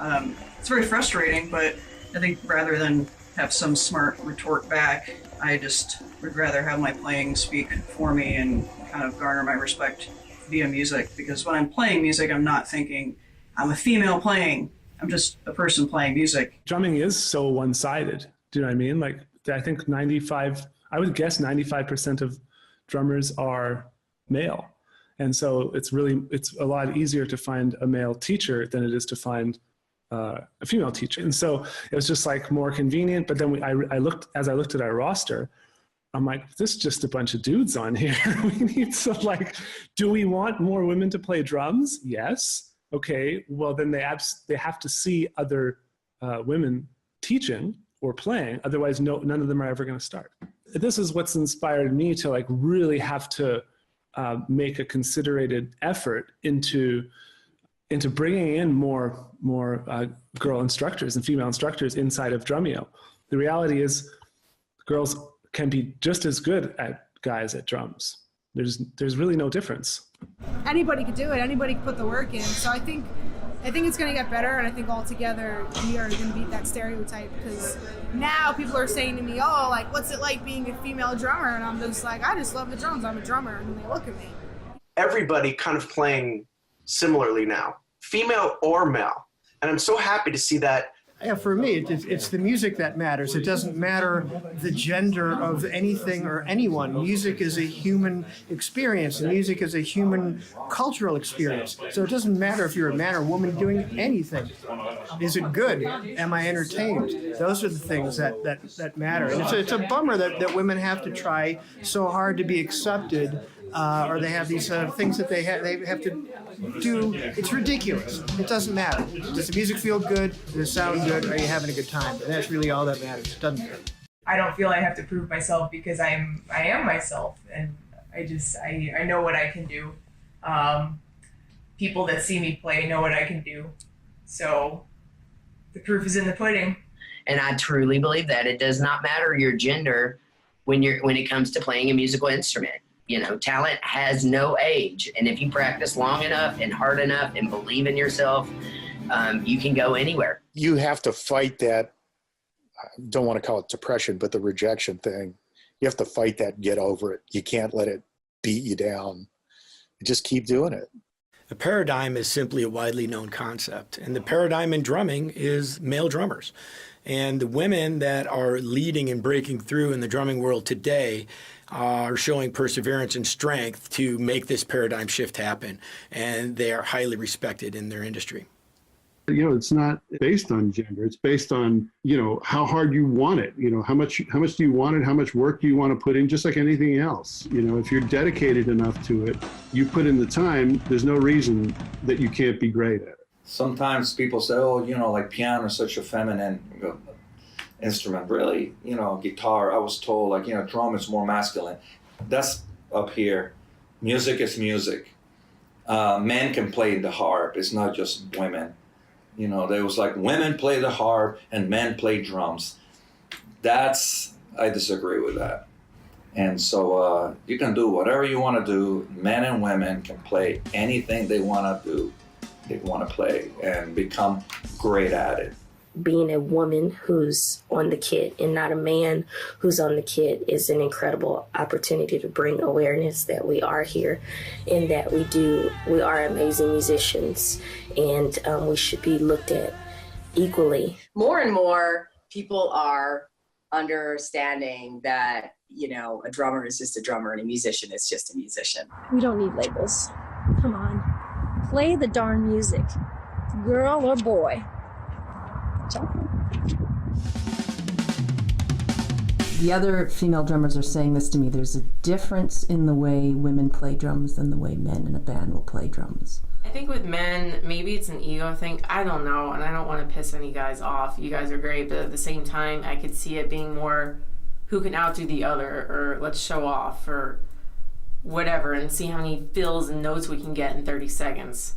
it's very frustrating, but I think rather than have some smart retort back, I just would rather have my playing speak for me and kind of garner my respect via music. Because when I'm playing music, I'm not thinking I'm a female playing. I'm just a person playing music. Drumming is so one-sided. Do you know what I mean? Like, I think I would guess 95% of drummers are male. And so it's a lot easier to find a male teacher than it is to find a female teacher. And so it was just like more convenient. But then as I looked at our roster, I'm like, this is just a bunch of dudes on here. We need some, like, do we want more women to play drums? Yes. Okay, well then they have to see other women teaching or playing. Otherwise, none of them are ever going to start. This is what's inspired me to like really have to make a considerated effort into bringing in more girl instructors and female instructors inside of Drumeo. The reality is girls can be just as good at guys at drums. There's really no difference. Anybody could do it. Anybody could put the work in. So I think it's going to get better, and I think altogether we are going to beat that stereotype, because now people are saying to me, oh, like, what's it like being a female drummer? And I'm just like, I just love the drums. I'm a drummer. And they look at me. Everybody kind of playing similarly now, female or male. And I'm so happy to see that. Yeah, for me, it's the music that matters. It doesn't matter the gender of anything or anyone. Music is a human experience, and music is a human cultural experience. So it doesn't matter if you're a man or woman doing anything. Is it good? Am I entertained? Those are the things that matter. And it's a bummer that women have to try so hard to be accepted, or they have these things that they have to do. It's ridiculous. It doesn't matter. Does the music feel good? Does it sound good? Are you having a good time? And that's really all that matters. It doesn't matter. I don't feel I have to prove myself, because I am myself, and I know what I can do. People that see me play know what I can do. So the proof is in the pudding. And I truly believe that it does not matter your gender when it comes to playing a musical instrument. You know, talent has no age. And if you practice long enough and hard enough and believe in yourself, you can go anywhere. You have to fight that, I don't want to call it depression, but the rejection thing. You have to fight that and get over it. You can't let it beat you down. You just keep doing it. The paradigm is simply a widely known concept. And the paradigm in drumming is male drummers. And the women that are leading and breaking through in the drumming world today are showing perseverance and strength to make this paradigm shift happen. And they are highly respected in their industry. You know, it's not based on gender. It's based on, you know, how hard you want it. You know, how much do you want it? How much work do you want to put in? Just like anything else. You know, if you're dedicated enough to it, you put in the time, there's no reason that you can't be great at it. Sometimes people say, oh, you know, like piano is such a feminine instrument. Really, you know, guitar, I was told, like, you know, drum is more masculine. That's up here. Music is music. Men can play the harp. It's not just women. You know, there was like women play the harp and men play drums. I disagree with that. And so you can do whatever you want to do. Men and women can play anything they want to do. They want to play and become great at it. Being a woman who's on the kit and not a man who's on the kit is an incredible opportunity to bring awareness that we are here and that we are amazing musicians, and we should be looked at equally. More and more people are understanding that, you know, a drummer is just a drummer and a musician is just a musician. We don't need labels. Come on. Play the darn music, girl or boy. The other female drummers are saying this to me. There's a difference in the way women play drums than the way men in a band will play drums. I think with men, maybe it's an ego thing. I don't know, and I don't want to piss any guys off. You guys are great, but at the same time, I could see it being more who can outdo the other, or let's show off, or whatever, and see how many fills and notes we can get in 30 seconds.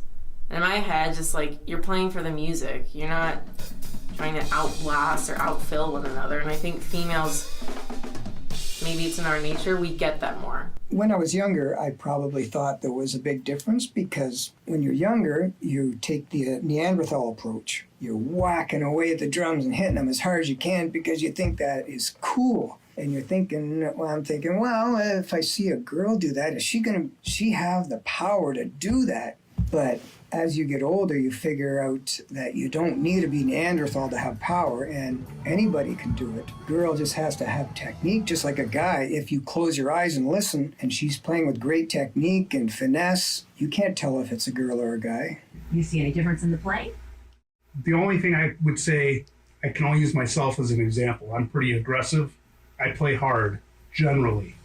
And in my head, just like, you're playing for the music. You're not trying to outblast or outfill one another. And I think females, maybe it's in our nature, we get that more. When I was younger, I probably thought there was a big difference, because when you're younger, you take the Neanderthal approach. You're whacking away at the drums and hitting them as hard as you can because you think that is cool. And you're thinking, I'm thinking, well, if I see a girl do that, is she have the power to do that? But as you get older, you figure out that you don't need to be Neanderthal to have power, and anybody can do it. Girl just has to have technique, just like a guy. If you close your eyes and listen, and she's playing with great technique and finesse, you can't tell if it's a girl or a guy. You see any difference in the playing? The only thing I would say, I can only use myself as an example. I'm pretty aggressive. I play hard, generally.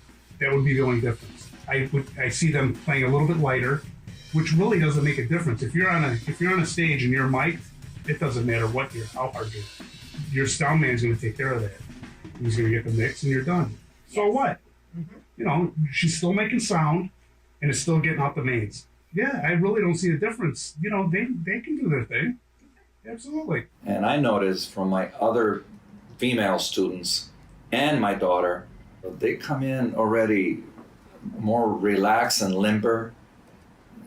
That would be the only difference. I see them playing a little bit lighter, which really doesn't make a difference. If you're on a stage and you're mic'd, it doesn't matter how hard your sound man's going to take care of that. He's going to get the mix and you're done. So what? You know, she's still making sound and it's still getting out the mains. Yeah, I really don't see a difference. You know, they can do their thing. Absolutely. And I noticed from my other female students and my daughter, they come in already more relaxed and limber.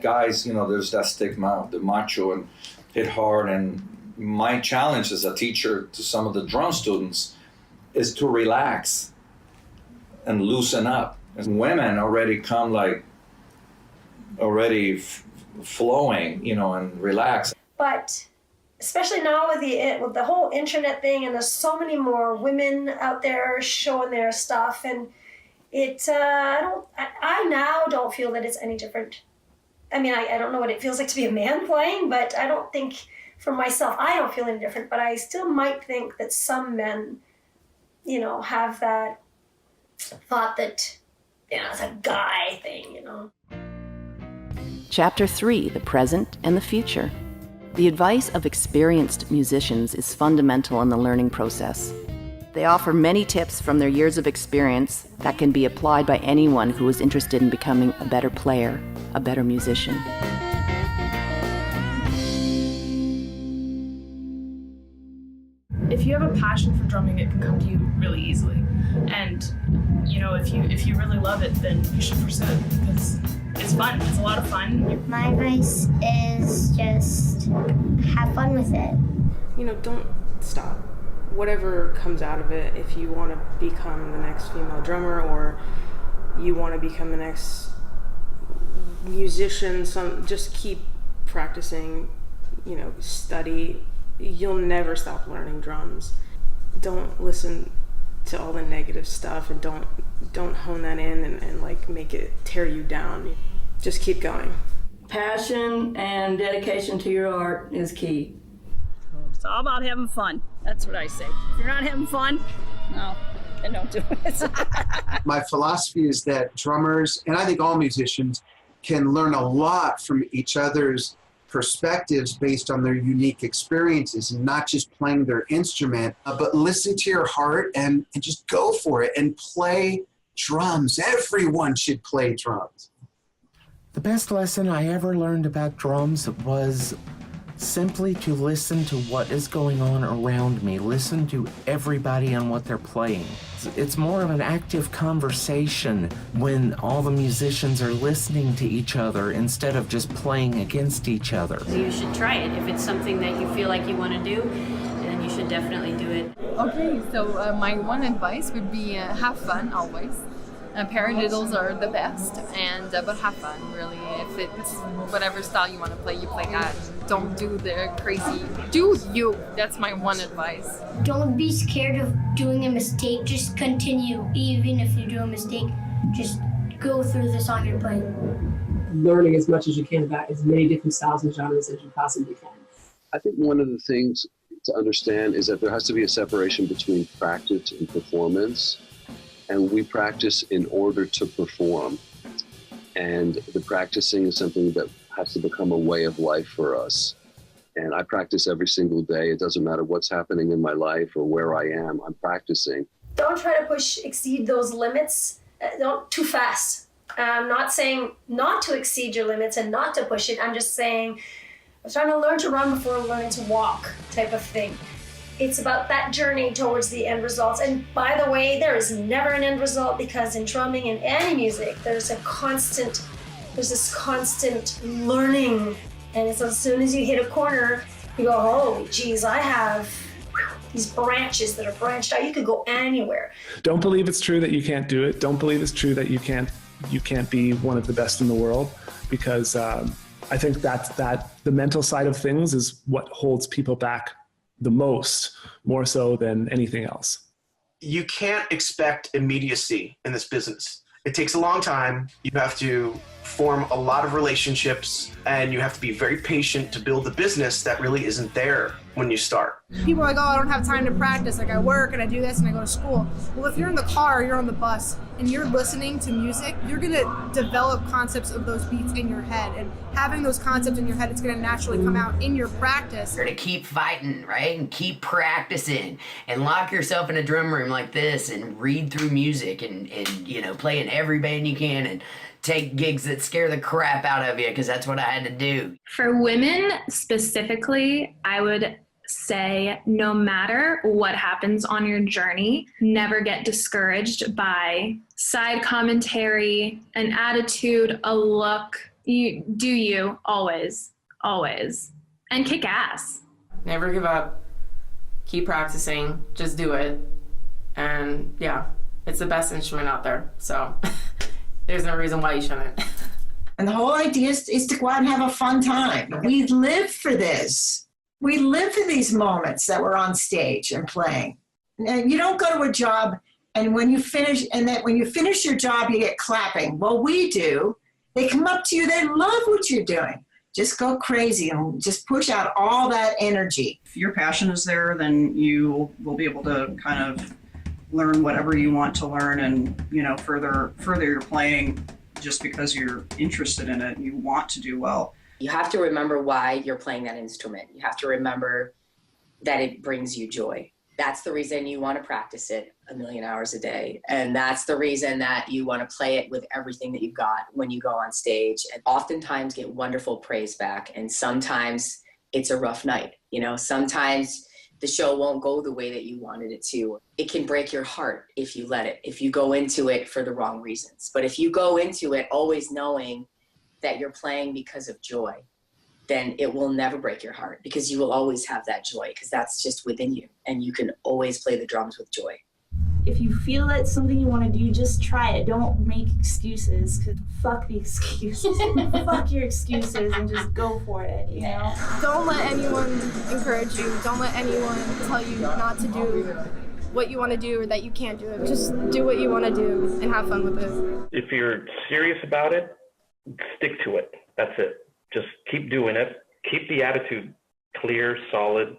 Guys, you know, there's that stigma, the macho and hit hard. And my challenge as a teacher to some of the drum students is to relax and loosen up. And women already come like already flowing, you know, and relaxed. But especially now with the whole internet thing, and there's so many more women out there showing their stuff, and I now don't feel that it's any different. I mean, I don't know what it feels like to be a man playing, but I don't think for myself, I don't feel any different, but I still might think that some men, you know, have that thought that, you know, it's a guy thing, you know. Chapter 3, The Present and the Future. The advice of experienced musicians is fundamental in the learning process. They offer many tips from their years of experience that can be applied by anyone who is interested in becoming a better player, a better musician. If you have a passion for drumming, it can come to you really easily. And, you know, if you really love it, then you should pursue it because it's fun. It's a lot of fun. My advice is just have fun with it. You know, don't stop. Whatever comes out of it, if you want to become the next female drummer or you want to become the next musician, just keep practicing, you know, study. You'll never stop learning drums. Don't listen to all the negative stuff and don't hone that in and like make it tear you down. Just keep going. Passion and dedication to your art is key. It's all about having fun. That's what I say. If you're not having fun, no, then don't do it. My philosophy is that drummers, and I think all musicians, can learn a lot from each other's perspectives based on their unique experiences, and not just playing their instrument, but listen to your heart and just go for it and play drums. Everyone should play drums. The best lesson I ever learned about drums was simply to listen to what is going on around me, listen to everybody and what they're playing. It's more of an active conversation when all the musicians are listening to each other instead of just playing against each other. You should try it. If it's something that you feel like you want to do, then you should definitely do it. Okay, so my one advice would be have fun always. Paradiddles are the best, but have fun, really. If it's whatever style you want to play that. Don't do the crazy. Do you. That's my one advice. Don't be scared of doing a mistake. Just continue. Even if you do a mistake, just go through the song you're playing. Learning as much as you can about as many different styles and genres as you possibly can. I think one of the things to understand is that there has to be a separation between practice and performance. And we practice in order to perform. And the practicing is something that has to become a way of life for us. And I practice every single day. It doesn't matter what's happening in my life or where I am, I'm practicing. Don't try to exceed those limits. Don't too fast. I'm not saying not to exceed your limits and not to push it. I'm just saying I'm trying to learn to run before learning to walk type of thing. It's about that journey towards the end results. And by the way, there is never an end result, because in drumming and any music, there's this constant learning. And it's as soon as you hit a corner, you go, holy geez, I have these branches that are branched out. You could go anywhere. Don't believe it's true that you can't do it. Don't believe it's true that you can't be one of the best in the world, because I think that the mental side of things is what holds people back the most, more so than anything else. You can't expect immediacy in this business. It takes a long time. You have to form a lot of relationships, and you have to be very patient to build a business that really isn't there when you start. People are like, oh, I don't have time to practice. Like, I work and I do this and I go to school. Well, if you're in the car, you're on the bus, and you're listening to music, you're going to develop concepts of those beats in your head. And having those concepts in your head, it's going to naturally come out in your practice. You're to keep fighting, right? And keep practicing. And lock yourself in a drum room like this and read through music and play in every band you can and take gigs that scare the crap out of you, because that's what I had to do. For women specifically, I would say no matter what happens on your journey, never get discouraged by side commentary, an attitude, a look. You do you always, and kick ass. Never give up. Keep practicing. Just do it. And yeah, it's the best instrument out there. So there's no reason why you shouldn't. And the whole idea is to go out and have a fun time. We live for this. We live for these moments that we're on stage and playing. And you don't go to a job and when you finish your job, you get clapping. Well, we do. They come up to you, they love what you're doing. Just go crazy and just push out all that energy. If your passion is there, then you will be able to kind of learn whatever you want to learn and, further your playing just because you're interested in it and you want to do well. You have to remember why you're playing that instrument. You have to remember that it brings you joy. That's the reason you want to practice it 1,000,000 hours a day. And that's the reason that you want to play it with everything that you've got when you go on stage. And oftentimes get wonderful praise back. And sometimes it's a rough night. Sometimes the show won't go the way that you wanted it to. It can break your heart if you let it, if you go into it for the wrong reasons. But if you go into it always knowing that you're playing because of joy, then it will never break your heart, because you will always have that joy, because that's just within you, and you can always play the drums with joy. If you feel it's something you want to do, just try it. Don't make excuses, because fuck the excuses. Fuck your excuses and just go for it, Don't let anyone encourage you. Don't let anyone tell you not to do what you want to do or that you can't do it. Just do what you want to do and have fun with it. If you're serious about it, stick to it. That's it. Just keep doing it. Keep the attitude clear, solid,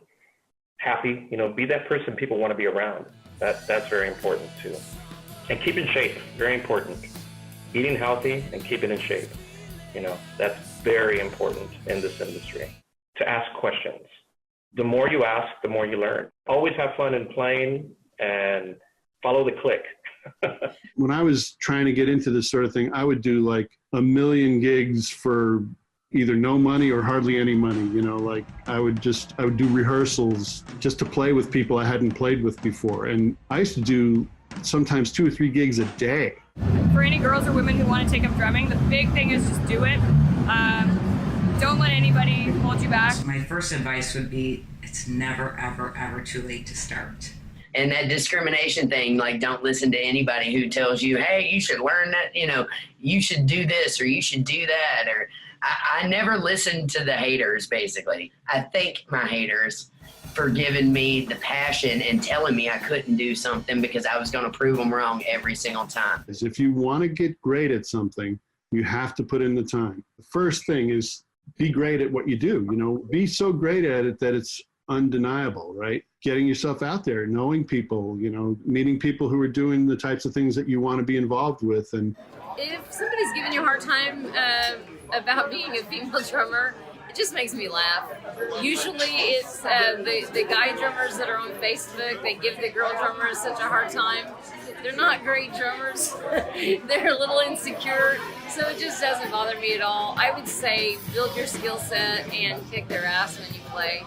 happy. Be that person people want to be around. That's very important too. And keep in shape. Very important. Eating healthy and keeping in shape. That's very important in this industry. To ask questions. The more you ask, the more you learn. Always have fun in playing and follow the click. When I was trying to get into this sort of thing, I would do like 1,000,000 gigs for either no money or hardly any money. I would do rehearsals just to play with people I hadn't played with before. And I used to do sometimes 2 or 3 gigs a day. For any girls or women who want to take up drumming, the big thing is just do it. Don't let anybody hold you back. My first advice would be, it's never, ever, ever too late to start. And that discrimination thing, like, don't listen to anybody who tells you, hey, you should learn that, you should do this or you should do that. Or I never listened to the haters, basically. I thank my haters for giving me the passion and telling me I couldn't do something because I was going to prove them wrong every single time. If you want to get great at something, you have to put in the time. The first thing is be great at what you do. Be so great at it that it's undeniable, right? Getting yourself out there, knowing people, meeting people who are doing the types of things that you want to be involved with. And if somebody's giving you a hard time about being a female drummer, it just makes me laugh. Usually it's the guy drummers that are on Facebook, they give the girl drummers such a hard time. They're not great drummers. They're a little insecure, so it just doesn't bother me at all. I would say build your skill set and kick their ass when you play.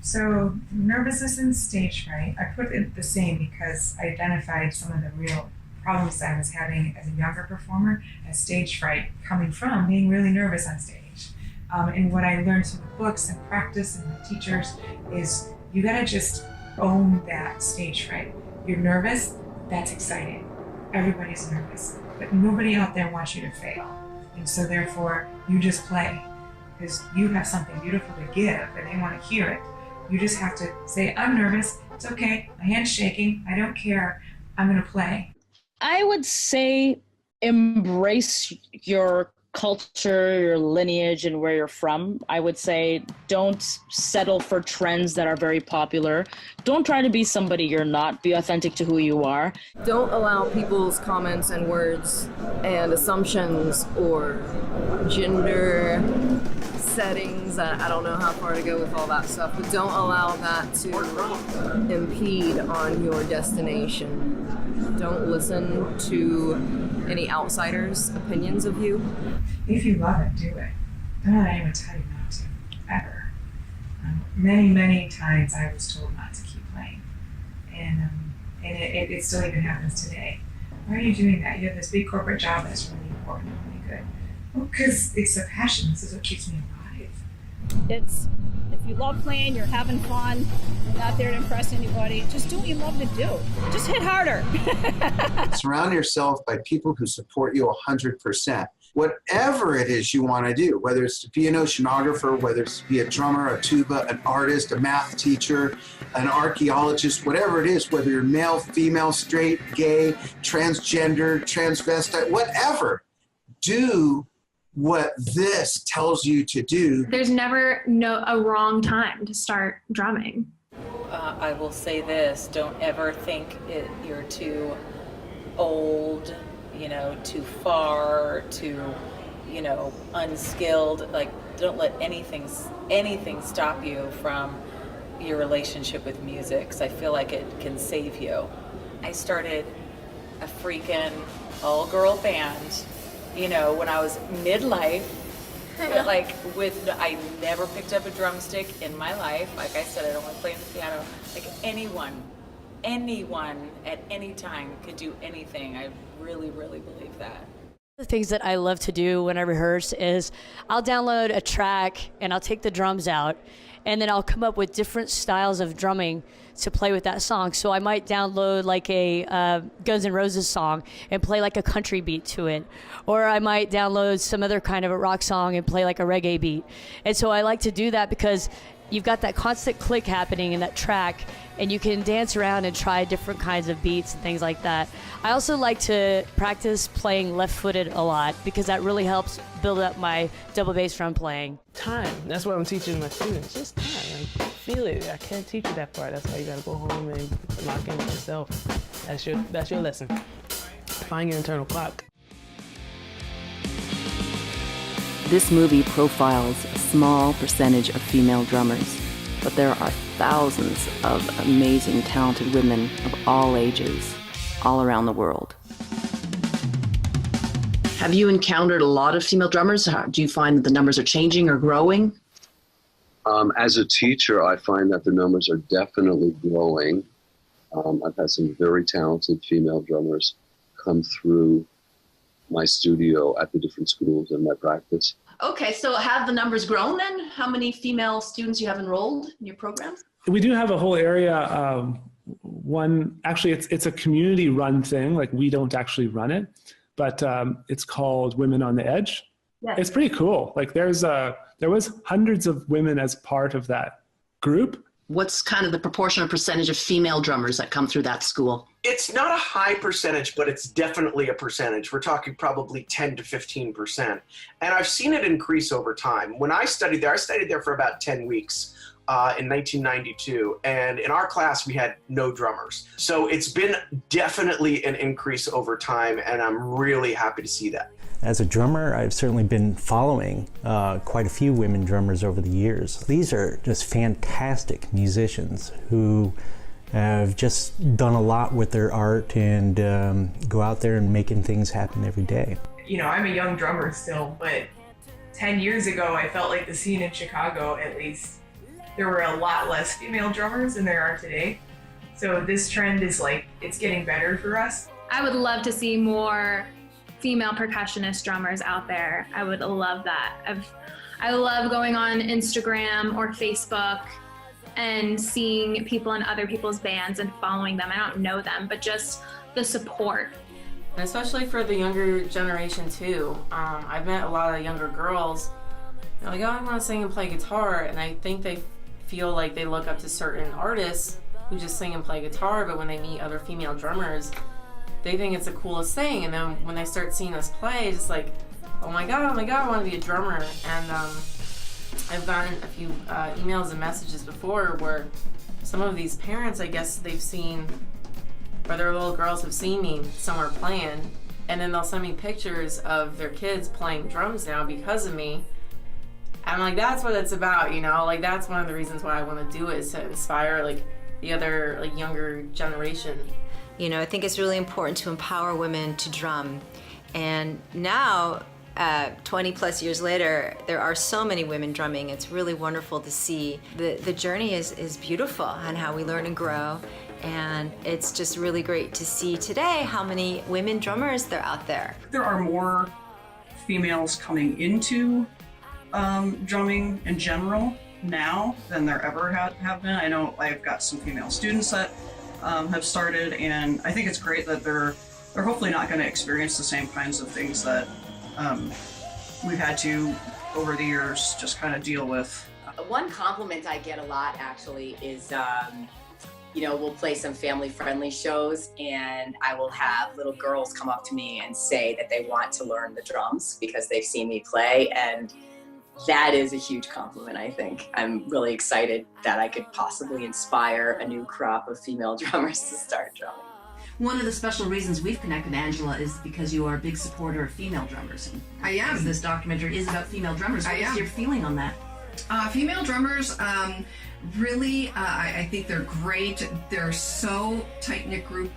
So nervousness and stage fright, I put it the same because I identified some of the real problems I was having as a younger performer as stage fright coming from being really nervous on stage. And what I learned through the books and practice and the teachers is you gotta just own that stage fright. You're nervous, that's exciting. Everybody's nervous, but nobody out there wants you to fail. And so therefore, you just play because you have something beautiful to give and they want to hear it. You just have to say, I'm nervous, it's okay, my hand's shaking, I don't care, I'm gonna play. I would say embrace your culture, your lineage, and where you're from. I would say don't settle for trends that are very popular. Don't try to be somebody you're not. Be authentic to who you are. Don't allow people's comments and words and assumptions or gender settings. I don't know how far to go with all that stuff, but don't allow that to impede on your destination. Don't listen to any outsiders' opinions of you. If you love it, do it. Don't let anyone tell you not to, ever. Many times I was told not to keep playing. And it still even happens today. Why are you doing that? You have this big corporate job that's really important and really good. Well, because it's a passion. This is what keeps me alive. It's, if you love playing, you're having fun, you're not there to impress anybody, just do what you love to do. Just hit harder. Surround yourself by people who support you 100%. Whatever it is you want to do, whether it's to be an oceanographer, whether it's to be a drummer, a tuba, an artist, a math teacher, an archaeologist, whatever it is, whether you're male, female, straight, gay, transgender, transvestite, whatever, do what this tells you to do. There's never a wrong time to start drumming. I will say this, don't ever think you're too old, too far, too, unskilled. Like, don't let anything stop you from your relationship with music, 'cause I feel like it can save you. I started a freaking all-girl band, when I was midlife. I never picked up a drumstick in my life. Like I said, I don't want to play the piano. Like anyone at any time could do anything. I really, really believe that. The things that I love to do when I rehearse is I'll download a track and I'll take the drums out, and then I'll come up with different styles of drumming to play with that song. So I might download like a Guns N' Roses song and play like a country beat to it. Or I might download some other kind of a rock song and play like a reggae beat. And so I like to do that because you've got that constant click happening in that track, and you can dance around and try different kinds of beats and things like that. I also like to practice playing left-footed a lot because that really helps build up my double bass drum playing. Time. That's what I'm teaching my students. Just time. Like, feel it. I can't teach you that part. That's why you gotta go home and lock in with yourself. That's your lesson. Find your internal clock. This movie profiles a small percentage of female drummers, but there are thousands of amazing, talented women of all ages, all around the world. Have you encountered a lot of female drummers? Do you find that the numbers are changing or growing? As a teacher, I find that the numbers are definitely growing. I've had some very talented female drummers come through my studio at the different schools in my practice. Okay, so have the numbers grown then? How many female students you have enrolled in your program? We do have a whole area. Actually, it's a community-run thing. Like, we don't actually run it, but it's called Women on the Edge. Yes. It's pretty cool. Like, there was hundreds of women as part of that group. What's kind of the proportion or percentage of female drummers that come through that school? It's not a high percentage, but it's definitely a percentage. We're talking probably 10 to 15%. And I've seen it increase over time. When I studied there for about 10 weeks in 1992. And in our class, we had no drummers. So it's been definitely an increase over time, and I'm really happy to see that. As a drummer, I've certainly been following quite a few women drummers over the years. These are just fantastic musicians who have just done a lot with their art and go out there and making things happen every day. I'm a young drummer still, but 10 years ago, I felt like the scene in Chicago, at least, there were a lot less female drummers than there are today. So this trend is it's getting better for us. I would love to see more female percussionist drummers out there. I would love that. I love going on Instagram or Facebook and seeing people in other people's bands and following them. I don't know them, but just the support. And especially for the younger generation too. I've met a lot of younger girls. They're like, oh, I want to sing and play guitar. And I think they feel like they look up to certain artists who just sing and play guitar, but when they meet other female drummers, they think it's the coolest thing. And then when they start seeing us play, it's like, oh my god, I want to be a drummer. And I've gotten a few emails and messages before where some of these parents, I guess they've seen, or their little girls have seen me somewhere playing, and then they'll send me pictures of their kids playing drums now because of me. I'm like, that's what it's about, you know? Like, that's one of the reasons why I want to do it, is to inspire, like, the other, like, younger generation. You know, I think it's really important to empower women to drum. And now, 20 plus years later, there are so many women drumming. It's really wonderful to see. The journey is beautiful, and how we learn and grow. And it's just really great to see today how many women drummers there are out there. There are more females coming into drumming in general now than there ever have been. I know I've got some female students that have started, and I think it's great that they're hopefully not going to experience the same kinds of things that we've had to over the years just kind of deal with. One compliment I get a lot actually is, you know, we'll play some family-friendly shows, and I will have little girls come up to me and say that they want to learn the drums because they've seen me play, and that is a huge compliment, I think. I'm really excited that I could possibly inspire a new crop of female drummers to start drumming. One of the special reasons we've connected, Angela, is because you are a big supporter of female drummers. I am. Because this documentary is about female drummers. What is your feeling on that? Female drummers, really, I think they're great. They're so tight-knit group,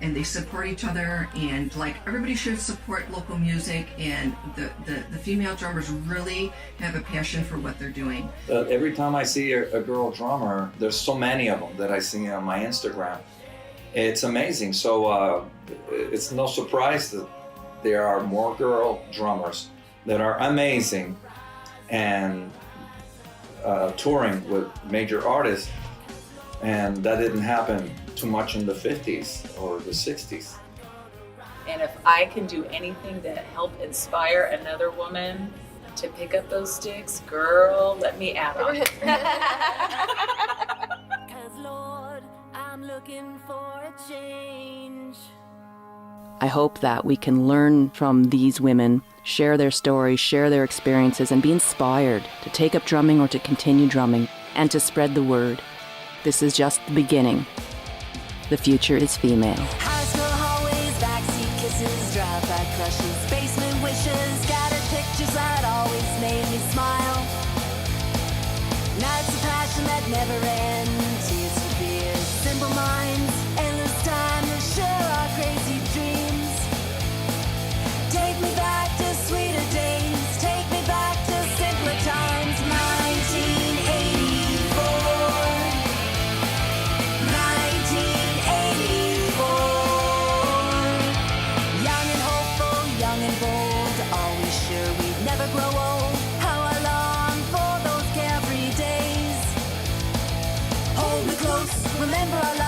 and they support each other, and like everybody should support local music, and the female drummers really have a passion for what they're doing. Every time I see a girl drummer, there's so many of them that I see on my Instagram. It's amazing. So it's no surprise that there are more girl drummers that are amazing and touring with major artists, and that didn't happen too much in the 50s or the 60s. And if I can do anything to help inspire another woman to pick up those sticks, girl, let me at them. I hope that we can learn from these women, share their stories, share their experiences, and be inspired to take up drumming or to continue drumming, and to spread the word. This is just the beginning. The future is female. High school hallways, backseat kisses, drive-by crushes, basement wishes, scattered pictures that always made me smile. Nights of passion that never end, tears for fears, simple minds, endless time to share our crazy dreams. Take me back to sweeter days, take me back to simpler times. 1984. Remember our lives.